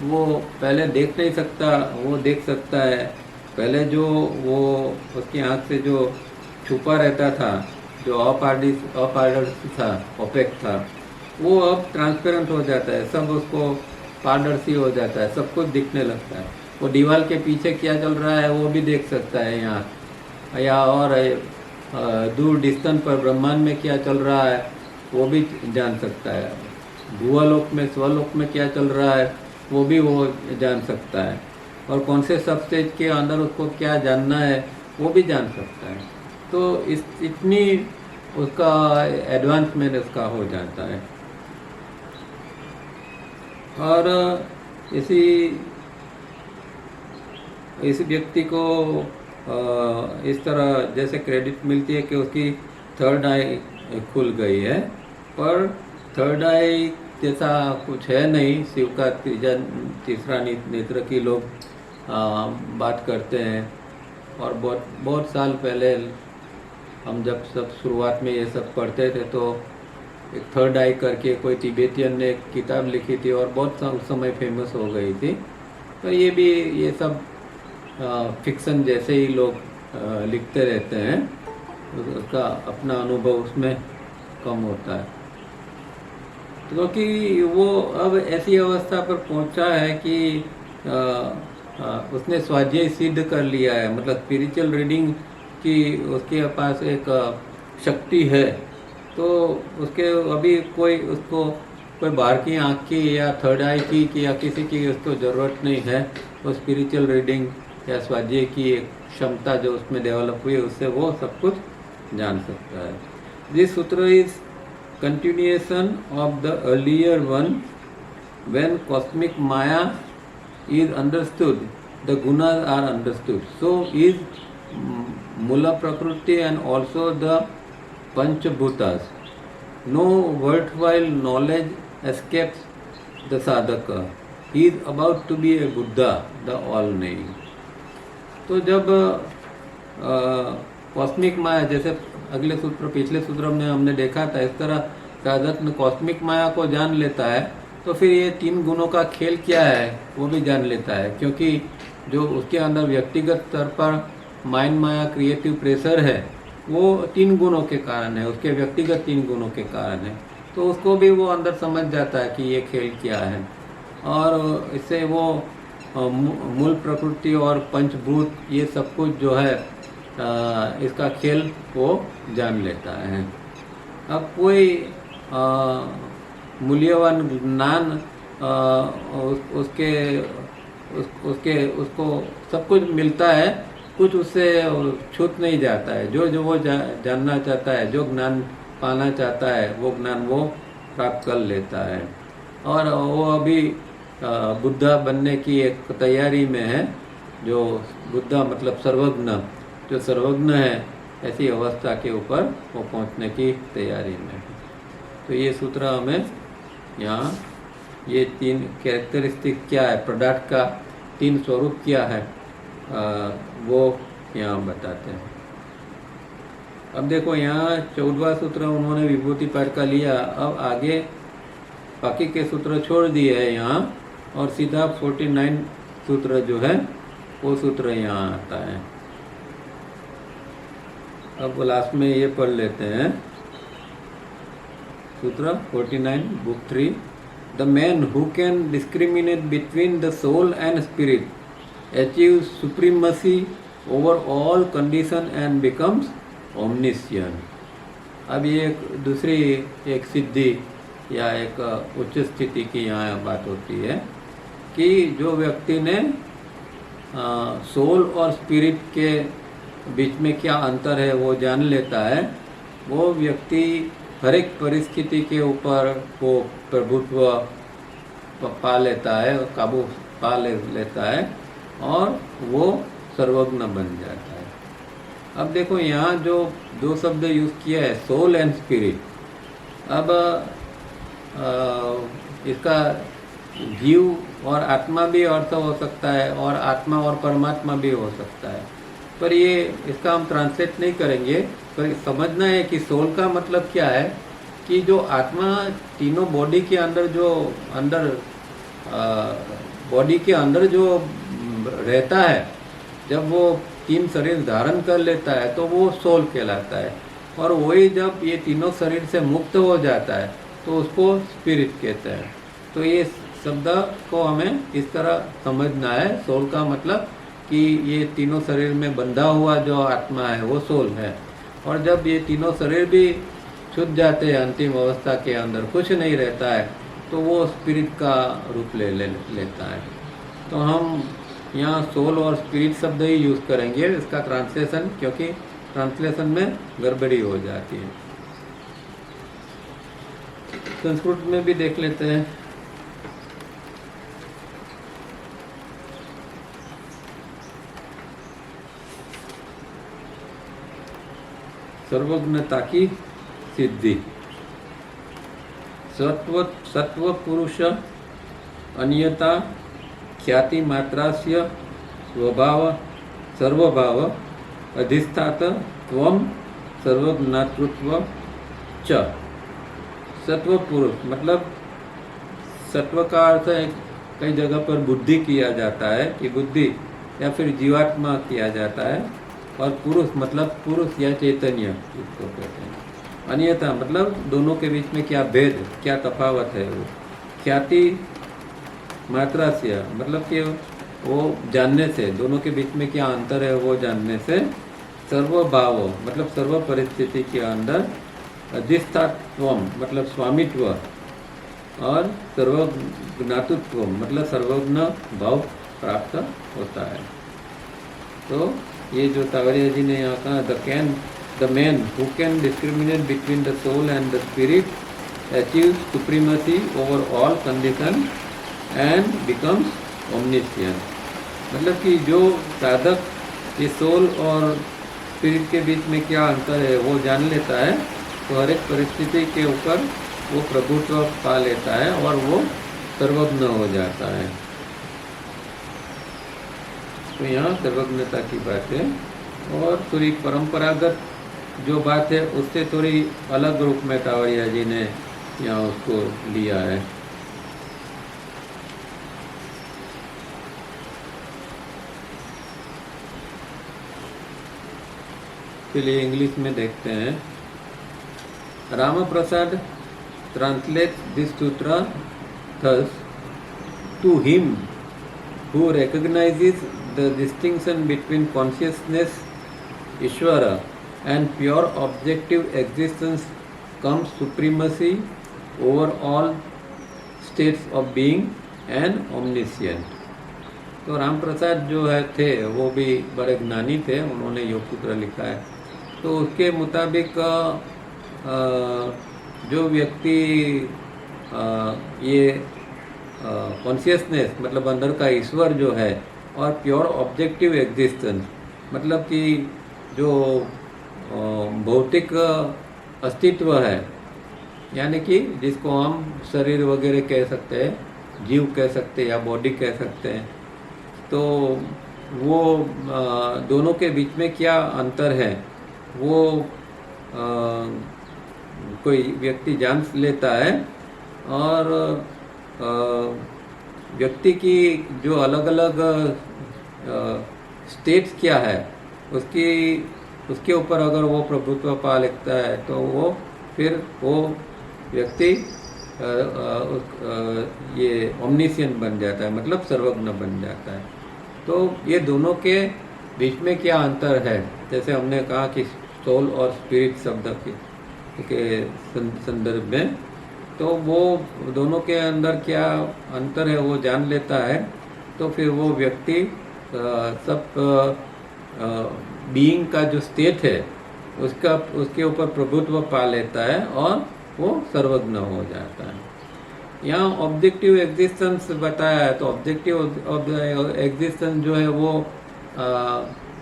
वो पहले देख नहीं सकता वो देख सकता है। पहले जो वो उसकी आँख से जो छुपा रहता था, जो अपारदर्शी था, ओपेक था, वो अब ट्रांसपेरेंट हो जाता है, सब उसको पारदर्शी हो जाता है, सब कुछ दिखने लगता है। वो दीवार के पीछे क्या चल रहा है वो भी देख सकता है यहाँ, या और दूर डिस्टेंस पर ब्रह्मांड में क्या चल रहा है वो भी जान सकता है। भूवलोक में स्वलोक में क्या चल रहा है वो भी वो जान सकता है, और कौन से सब स्टेज के अंदर उसको क्या जानना है वो भी जान सकता है। तो इतनी उसका एडवांसमेंट उसका हो जाता है। और इस व्यक्ति को इस तरह जैसे क्रेडिट मिलती है कि उसकी थर्ड आई खुल गई है, पर थर्ड आई जैसा कुछ है नहीं। शिव का तीसरा नेत्र की लोग बात करते हैं, और बहुत साल पहले हम जब सब शुरुआत में ये सब पढ़ते थे तो एक थर्ड आई करके कोई तिब्बतियन ने एक किताब लिखी थी और बहुत उस समय फेमस हो गई थी। तो ये सब फिक्सन जैसे ही लोग लिखते रहते हैं, उसका अपना अनुभव उसमें कम होता है, क्योंकि वो अब ऐसी अवस्था पर पहुंचा है कि उसने स्वाध्याय सिद्ध कर लिया है, मतलब स्पिरिचुअल रीडिंग की उसके पास एक शक्ति है। तो उसके अभी उसको कोई बाहर की आँख की या थर्ड आई की या किसी की उसको ज़रूरत नहीं है। वो स्पिरिचुअल रीडिंग या स्वाध्याय की एक क्षमता जो उसमें डेवलप हुई है, उससे वो सब कुछ जान सकता है। दिस सूत्र is continuation of the earlier one. When cosmic Maya is understood, the gunas are understood. So is Mula Prakriti and also the Panchabhutas. No worthwhile knowledge escapes the sadhaka. He is about to be a Buddha, the all-knowing. तो जब cosmic माया, जैसे अगले सूत्र पिछले सूत्र में हमने देखा था, इस तरह साधक में कॉस्मिक माया को जान लेता है तो फिर ये तीन गुणों का खेल क्या है वो भी जान लेता है, क्योंकि जो उसके अंदर व्यक्तिगत स्तर पर माइंड माया क्रिएटिव प्रेशर है वो तीन गुणों के कारण है, उसके व्यक्तिगत तीन गुणों के कारण है। तो उसको भी वो अंदर समझ जाता है कि ये खेल क्या है, और इससे वो मूल प्रकृति और पंचभूत ये सब कुछ जो है इसका खेल वो जान लेता है। अब कोई मूल्यवान ज्ञान उसको सब कुछ मिलता है, कुछ उससे छूट नहीं जाता है। जो वो जानना चाहता है, जो ज्ञान पाना चाहता है, वो ज्ञान वो प्राप्त कर लेता है। और वो अभी बुद्धा बनने की एक तैयारी में है। जो बुद्धा मतलब सर्वज्ञ, जो सर्वज्ञ है, ऐसी अवस्था के ऊपर वो पहुंचने की तैयारी में है। तो ये सूत्र हमें यहाँ ये तीन कैरेक्टरिस्टिक क्या है, प्रोडक्ट का तीन स्वरूप क्या है, वो यहाँ बताते हैं। अब देखो यहाँ 14वां सूत्र उन्होंने विभूति पाठ का लिया, अब आगे बाकी के सूत्र छोड़ दिए हैं यहाँ और सीधा 49 सूत्र जो है वो सूत्र यहाँ आता है। अब लास्ट में ये पढ़ लेते हैं सूत्र 49 book 3। The man who can discriminate between the soul and spirit achieves supremacy over all condition and becomes omniscient। अब ये दूसरी एक सिद्धि या एक उच्च स्थिति की यहाँ बात होती है कि जो व्यक्ति ने सोल और स्पिरिट के बीच में क्या अंतर है वो जान लेता है, वो व्यक्ति हर एक परिस्थिति के ऊपर वो प्रभुत्व पा लेता है, काबू पा लेता है और वो सर्वज्ञ बन जाता है। अब देखो यहाँ जो दो शब्द यूज़ किया है सोल एंड स्पिरिट, अब इसका जीव और आत्मा भी अर्थ हो सकता है और आत्मा और परमात्मा भी हो सकता है, पर ये इसका हम ट्रांसलेट नहीं करेंगे। पर समझना है कि सोल का मतलब क्या है कि जो आत्मा तीनों बॉडी के अंदर बॉडी के अंदर जो रहता है, जब वो तीन शरीर धारण कर लेता है तो वो सोल कहलाता है, और वही जब ये तीनों शरीर से मुक्त हो जाता है तो उसको स्पिरिट कहते हैं। तो ये शब्द को हमें इस तरह समझना है, सोल का मतलब कि ये तीनों शरीर में बंधा हुआ जो आत्मा है वो सोल है, और जब ये तीनों शरीर भी छूट जाते हैं अंतिम अवस्था के अंदर कुछ नहीं रहता है तो वो स्पिरिट का रूप लेता है। तो हम यहाँ सोल और स्पिरिट शब्द ही यूज़ करेंगे इसका ट्रांसलेशन, क्योंकि ट्रांसलेशन में गड़बड़ी हो जाती है। संस्कृत में भी देख लेते हैं। सर्वज्ञता की सिद्धि। सत्व पुरुष अन्यता ख्याति मात्रास्य स्वभाव सर्वभाव अधिष्ठात त्वम सर्वज्ञातृत्व च। सत्व पुरुष मतलब सत्व का अर्थ है कई जगह पर बुद्धि किया जाता है कि बुद्धि या फिर जीवात्मा किया जाता है, और पुरुष मतलब पुरुष या चैतन्य इसको कहते हैं। अन्यथा मतलब दोनों के बीच में क्या भेद क्या तफावत है। वो ख्याति मात्रा से मतलब कि वो जानने से, दोनों के बीच में क्या अंतर है वो जानने से। सर्वभाव मतलब सर्व परिस्थिति के अंदर अधिष्ठात्व मतलब स्वामित्व, और सर्वज्ञातृत्व मतलब सर्वज्ञ भाव प्राप्त होता है। तो ये जो तावरिया जी ने यहाँ कहा, the man who can discriminate between the soul and the spirit achieves supremacy over all condition and becomes omniscient. मतलब कि जो साधक ये सोल और स्पिरिट के बीच में क्या अंतर है वो जान लेता है, तो हर एक परिस्थिति के ऊपर वो प्रभुत्व पा लेता है और वो सर्वज्ञ हो जाता है। तो यहाँ सर्वज्ञता की बात है, और थोड़ी परंपरागत जो बात है उससे थोड़ी अलग रूप में तावरिया जी ने यहाँ उसको लिया है। चलिए इंग्लिश में देखते हैं। Ram Prasad translates this sutra thus: to him who recognizes the distinction between consciousness, Ishvara, and pure objective existence comes supremacy over all states of being and omniscient। तो राम प्रसाद जो है थे वो भी बड़े ज्ञानी थे, उन्होंने योग सूत्र लिखा है। तो उसके मुताबिक जो व्यक्ति ये कॉन्शियसनेस मतलब अंदर का ईश्वर जो है, और प्योर ऑब्जेक्टिव एग्जिस्टेंस मतलब कि जो भौतिक अस्तित्व है, यानी कि जिसको हम शरीर वगैरह कह सकते हैं, जीव कह सकते हैं या बॉडी कह सकते हैं, तो वो दोनों के बीच में क्या अंतर है वो कोई व्यक्ति जान लेता है और व्यक्ति की जो अलग अलग स्टेट्स क्या है उसके ऊपर अगर वो प्रभुत्व पा लेता है तो वो फिर वो व्यक्ति ये ओमनिशियंट बन जाता है, मतलब सर्वज्ञ बन जाता है। तो ये दोनों के बीच में क्या अंतर है, जैसे हमने कहा कि सोल और स्पिरिट शब्द के संदर्भ में, तो वो दोनों के अंदर क्या अंतर है वो जान लेता है, तो फिर वो व्यक्ति सब बीइंग का जो स्टेट है उसके ऊपर प्रभुत्व पा लेता है और वो सर्वज्ञ हो जाता है। यहाँ ऑब्जेक्टिव एग्जिस्टेंस बताया है, तो ऑब्जेक्टिव एग्जिस्टेंस जो है वो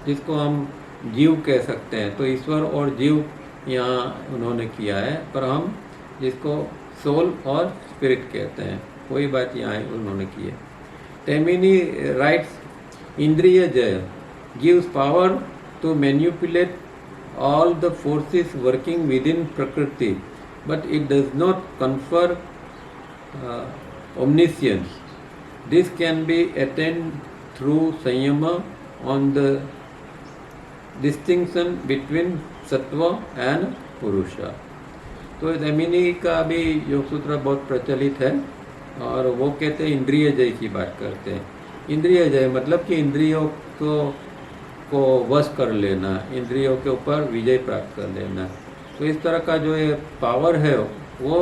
जिसको हम जीव कह सकते हैं, तो ईश्वर और जीव यहाँ उन्होंने किया है, पर हम जिसको सोल और स्पिरिट कहते हैं वही बात यहाँ उन्होंने की है। टेमिनी राइट्स इंद्रिय जय gives power to manipulate all the forces working within Prakriti, but it does not confer omniscience. This can be attained through Sanyama on the distinction between Sattva and Purusha. तो जैमिनी का भी योग सूत्र बहुत प्रचलित है और वो कहते हैं इंद्रिय जय की बात करते हैं। इंद्रिय जय मतलब कि इंद्रियों को वश कर लेना, इंद्रियों के ऊपर विजय प्राप्त कर लेना। तो इस तरह का जो ये पावर है वो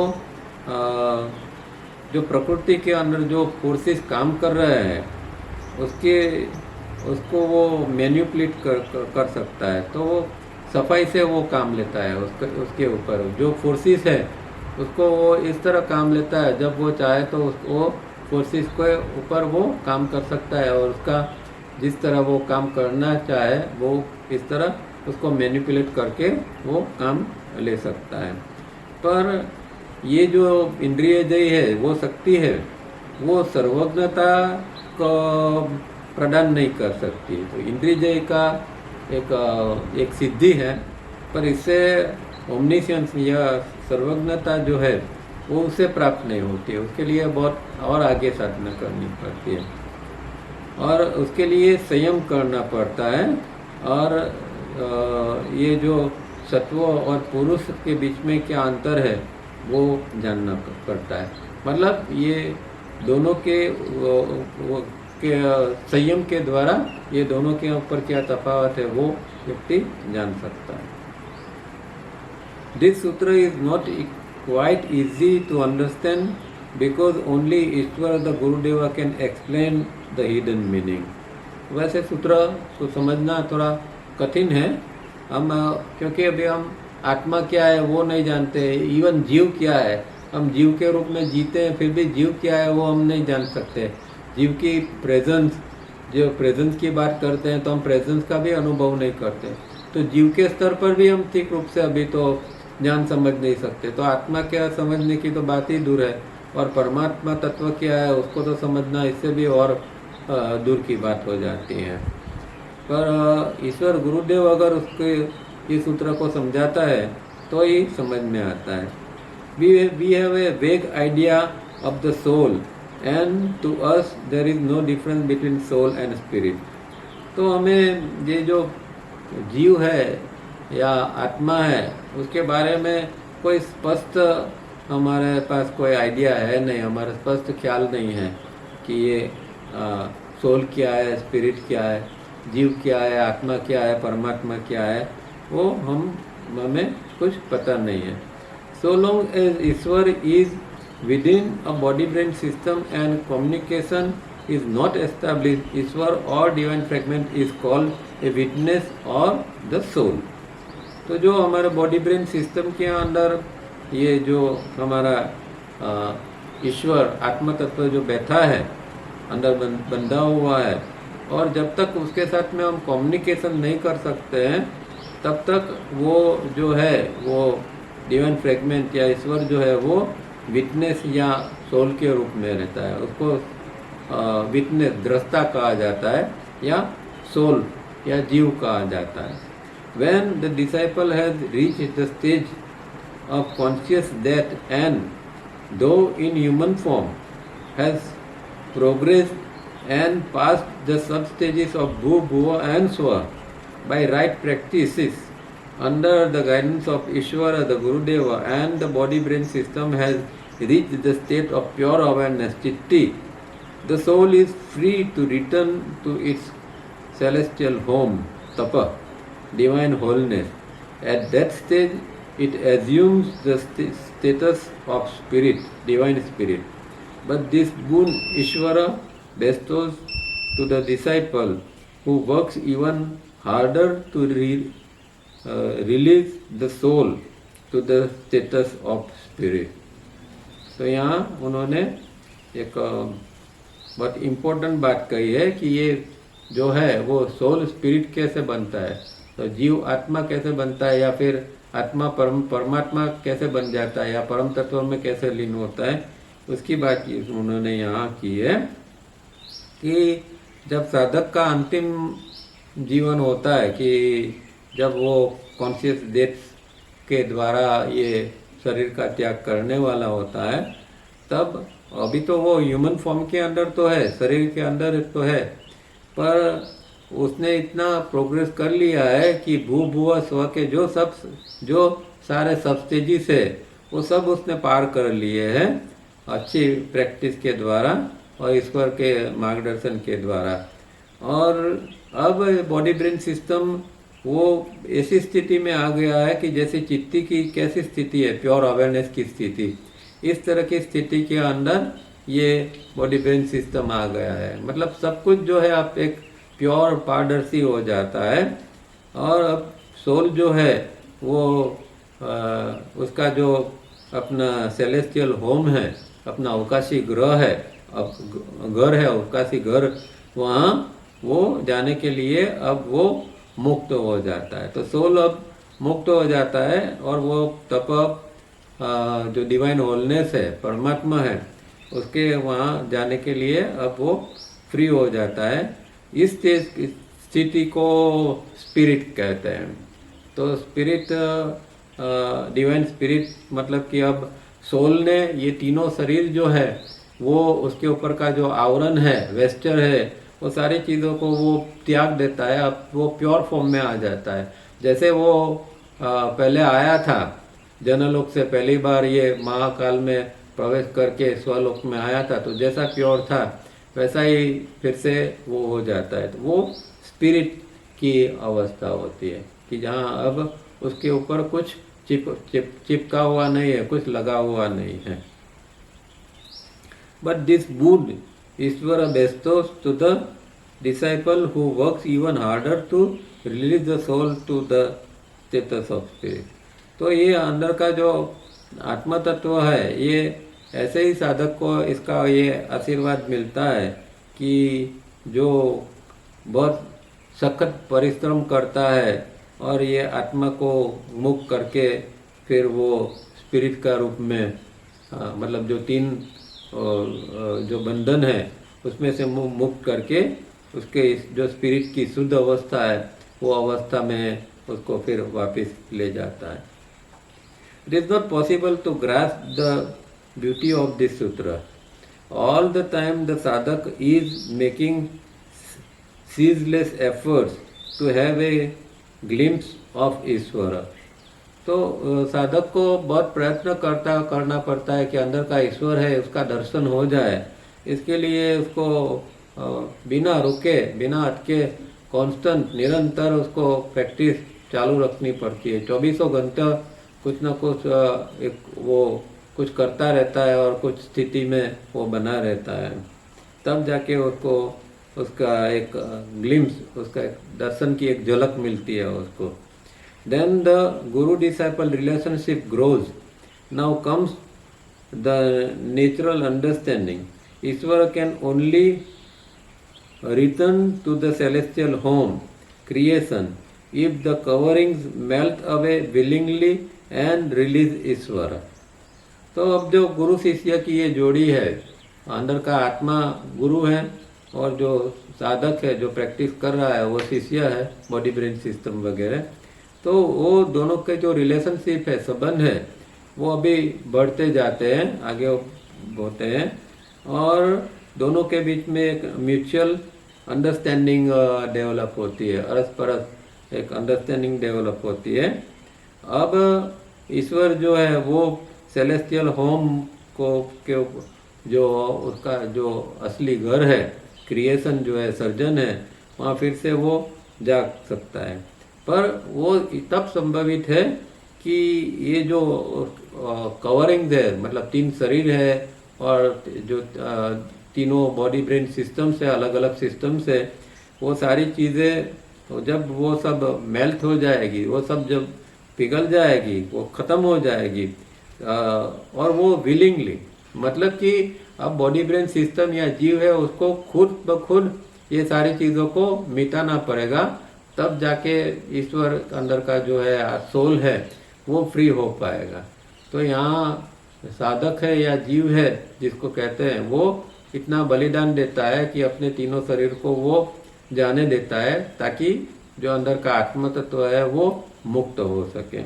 जो प्रकृति के अंदर जो फोर्सेस काम कर रहे हैं उसको वो मैनिपुलेट कर सकता है, तो वो सफाई से वो काम लेता है उसके ऊपर जो फोर्सेस है उसको वो इस तरह काम लेता है, जब वो चाहे तो वो फोर्सेस के ऊपर वो काम कर सकता है और उसका जिस तरह वो काम करना चाहे वो इस तरह उसको मैनिपुलेट करके वो काम ले सकता है। पर ये जो इंद्रिय जय है वो शक्ति है, वो सर्वज्ञता को प्रदान नहीं कर सकती। तो इंद्रिय जय का एक सिद्धि है, पर इससे ओमनिशियंस या सर्वज्ञता जो है वो उसे प्राप्त नहीं होती है, उसके लिए बहुत और आगे साधना करनी पड़ती है और उसके लिए संयम करना पड़ता है। और ये जो सत्व और पुरुष के बीच में क्या अंतर है वो जानना पड़ता है, मतलब ये दोनों के संयम के द्वारा ये दोनों के ऊपर क्या तफावत है वो व्यक्ति जान सकता है। दिस सूत्र is not quite easy to understand because only Ishwar the Gurudeva can explain the hidden meaning. वैसे सूत्र को समझना थोड़ा कठिन है, हम क्योंकि अभी हम आत्मा क्या है वो नहीं जानते, इवन जीव क्या है, हम जीव के रूप में जीते हैं फिर भी जीव क्या है वो हम नहीं जान सकते। जीव की प्रेजेंस, जो प्रेजेंस की बात करते हैं तो हम प्रेजेंस का भी अनुभव नहीं करते, तो जीव के स्तर पर भी हम ठीक रूप से अभी तो जान समझ नहीं सकते। तो आत्मा क्या समझने की तो बात ही दूर है, और परमात्मा तत्व क्या है उसको तो समझना इससे भी और दूर की बात हो जाती है। पर ईश्वर गुरुदेव अगर उसके इस सूत्र को समझाता है तो ही समझ में आता है। We have a vague idea of the soul and to us there is no difference between soul and spirit. तो हमें ये जो जीव है या आत्मा है उसके बारे में कोई स्पष्ट हमारे पास कोई आइडिया है नहीं, हमारा स्पष्ट ख्याल नहीं है कि ये सोल क्या है, स्पिरिट क्या है, जीव क्या है, आत्मा क्या है, परमात्मा क्या है, वो हमें कुछ पता नहीं है। So long as Ishwar is within a body brain system and communication is not established, Ishwar और divine fragment is called a witness और द सोल। तो जो हमारे बॉडी ब्रेन सिस्टम के अंदर ये जो हमारा ईश्वर आत्म तत्व जो बैठा है अंदर बंधा हुआ है, और जब तक उसके साथ में हम कम्युनिकेशन नहीं कर सकते हैं तब तक वो जो है वो डिवाइन फ्रेगमेंट या ईश्वर जो है वो विटनेस या सोल के रूप में रहता है। उसको विटनेस दृष्टा कहा जाता है या सोल या जीव कहा जाता है। When the disciple has reached the stage of conscious that and though in human form has progressed and passed the sub-stages of Bhu, Bhuva and Swa by right practices under the guidance of Ishvara, the Gurudeva, and the body-brain system has reached the state of pure awareness, Chitti, the soul is free to return to its celestial home, Tapa, divine wholeness. At that stage, it assumes the status of spirit, divine spirit. But this boon Ishvara bestows to the disciple who works even harder to release the soul to the status of spirit. तो यहाँ उन्होंने एक बहुत important बात कही है कि ये जो है वो सोल स्पिरिट कैसे बनता है, तो जीव आत्मा कैसे बनता है, या फिर आत्मा परमात्मा कैसे बन जाता है, या परम तत्व में कैसे लीन होता है, उसकी बात उन्होंने यहाँ की है कि जब साधक का अंतिम जीवन होता है कि जब वो कॉन्शियस डेथ के द्वारा ये शरीर का त्याग करने वाला होता है, तब अभी तो वो ह्यूमन फॉर्म के अंदर तो है, शरीर के अंदर तो है, पर उसने इतना प्रोग्रेस कर लिया है कि भू भुआ स्व के जो सारे सब स्टेजिस है वो सब उसने पार कर लिए हैं अच्छी प्रैक्टिस के द्वारा और ईश्वर के मार्गदर्शन के द्वारा। और अब बॉडी ब्रेन सिस्टम वो ऐसी स्थिति में आ गया है कि जैसे चित्ती की कैसी स्थिति है, प्योर अवेयरनेस की स्थिति, इस तरह की स्थिति के अंदर ये बॉडी ब्रेन सिस्टम आ गया है। मतलब सब कुछ जो है आप एक प्योर पारदर्शी हो जाता है। और अब सोल जो है वो उसका जो अपना सेलेस्टियल होम है, अपना अवकाशी ग्रह है, घर है, अवकाशी घर, वहाँ वो जाने के लिए अब वो मुक्त हो जाता है। तो सोल अब मुक्त हो जाता है और वो तप जो डिवाइन होलनेस है, परमात्मा है, उसके वहाँ जाने के लिए अब वो फ्री हो जाता है। इस स्थिति को स्पिरिट कहते हैं। तो स्पिरिट डिवाइन स्पिरिट मतलब कि अब सोल ने ये तीनों शरीर जो है वो उसके ऊपर का जो आवरण है, वेस्टर है, वो सारी चीज़ों को वो त्याग देता है, अब वो प्योर फॉर्म में आ जाता है। जैसे वो पहले आया था जनलोक से पहली बार ये महाकाल में प्रवेश करके स्वलोक में आया था, तो जैसा प्योर था वैसा ही फिर से वो हो जाता है। तो वो स्पिरिट की अवस्था होती है कि जहाँ अब उसके ऊपर कुछ चिपका हुआ नहीं है, कुछ लगा हुआ नहीं है। But this would Ishvara bestows to the disciple who works even harder to release the soul to the status of spirit. तो ये अंदर का जो आत्म तत्व है, ये ऐसे ही साधक को इसका ये आशीर्वाद मिलता है कि जो बहुत सख्त परिश्रम करता है और ये आत्मा को मुक्त करके फिर वो स्पिरिट का रूप में मतलब जो तीन जो बंधन है उसमें से मुक्त करके उसके जो स्पिरिट की शुद्ध अवस्था है वो अवस्था में उसको फिर वापस ले जाता है। It is not possible to grasp the beauty of this sutra. All the time the sadhak is making ceaseless efforts to have a glimpse of Ishvara. तो साधक को बहुत प्रयत्न करना पड़ता है कि अंदर का ईश्वर है उसका दर्शन हो जाए। इसके लिए उसको बिना रुके, बिना अटके, कांस्टेंट, निरंतर उसको प्रैक्टिस चालू रखनी पड़ती है। 24 घंटा कुछ ना कुछ एक वो कुछ करता रहता है और कुछ स्थिति में वो बना रहता है, तब जाके उसको उसका एक ग्लिम्स, उसका एक दर्शन की एक झलक मिलती है उसको। Then the guru disciple relationship grows. Now comes the natural understanding. Ishvara can only return to the celestial home creation if the coverings melt away willingly and release Ishvara. तो अब जो गुरु शिष्य की ये जोड़ी है, अंदर का आत्मा गुरु है और जो साधक है जो प्रैक्टिस कर रहा है वो शिष्य है, बॉडी ब्रेन सिस्टम वगैरह, तो वो दोनों के जो रिलेशनशिप है, संबंध है, वो अभी बढ़ते जाते हैं, आगे होते हैं, और दोनों के बीच में एक म्यूचुअल अंडरस्टैंडिंग डेवलप होती है, अरस परस एक अंडरस्टैंडिंग डेवलप होती है। अब ईश्वर जो है वो सेलेस्टियल होम को के जो उसका जो असली घर है, क्रिएशन जो है, सर्जन है, वहाँ फिर से वो जाग सकता है। पर वो तब संभवित है कि ये जो कवरिंग है, मतलब 3 शरीर है और जो तीनों बॉडी ब्रेन सिस्टम्स है, अलग अलग सिस्टम्स है, वो सारी चीज़ें तो जब वो सब मेल्ट हो जाएगी, वो सब जब पिघल जाएगी, वो ख़त्म हो जाएगी, और वो विलिंगली, मतलब कि अब बॉडी ब्रेन सिस्टम या जीव है उसको खुद ब खुद ये सारी चीज़ों को मिटाना पड़ेगा, तब जाके ईश्वर अंदर का जो है सोल है वो फ्री हो पाएगा। तो यहाँ साधक है या जीव है जिसको कहते हैं, वो इतना बलिदान देता है कि अपने तीनों शरीर को वो जाने देता है, ताकि जो अंदर का आत्म तत्व है वो मुक्त हो सके।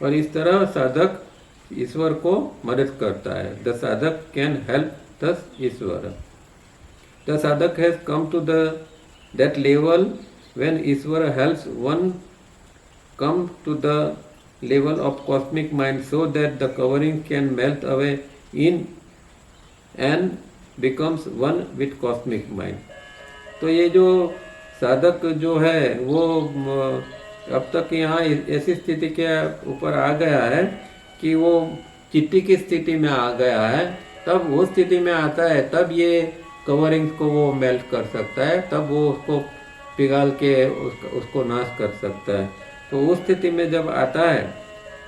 और इस तरह साधक ईश्वर को मदद करता है। The sadhak can help the Ishvara. The sadhak has come to that level when Ishvara helps one come to the level of cosmic mind so that the covering can melt away in and becomes one with cosmic mind। तो ये जो साधक जो है वो अब तक यहाँ ऐसी स्थिति के ऊपर आ गया है कि वो चिट्टी की स्थिति में आ गया है, तब वो स्थिति में आता है, तब ये कवरिंग को वो मेल्ट कर सकता है, तब वो उसको पिघाल के उसको नाश कर सकता है। तो उस स्थिति में जब आता है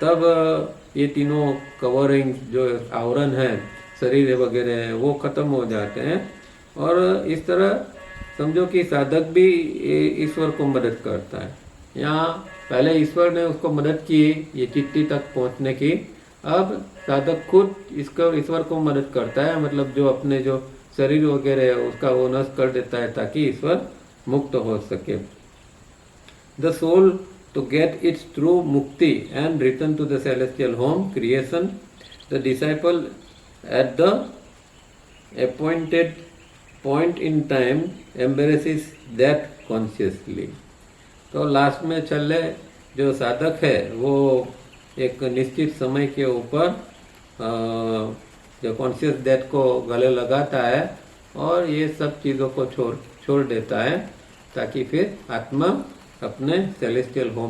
तब ये तीनों कवरिंग जो आवरण है, शरीर वगैरह है, वो ख़त्म हो जाते हैं। और इस तरह समझो कि साधक भी ईश्वर को मदद करता है। यहाँ पहले ईश्वर ने उसको मदद की ये चिट्ठी तक पहुँचने की, अब साधक खुद इसको ईश्वर को मदद करता है, मतलब जो अपने जो शरीर वगैरह है उसका वो नष्ट कर देता है ताकि ईश्वर मुक्त हो सके। The soul to get its true mukti and return to the celestial home creation, the disciple at the appointed point in time embraces that consciously. तो लास्ट में चले जो साधक है वो एक निश्चित समय के ऊपर जो कॉन्शियस दैट को गले लगाता है और ये सब चीज़ों को छोड़ देता है, ताकि फिर आत्मा अपने सेलेस्टियल होम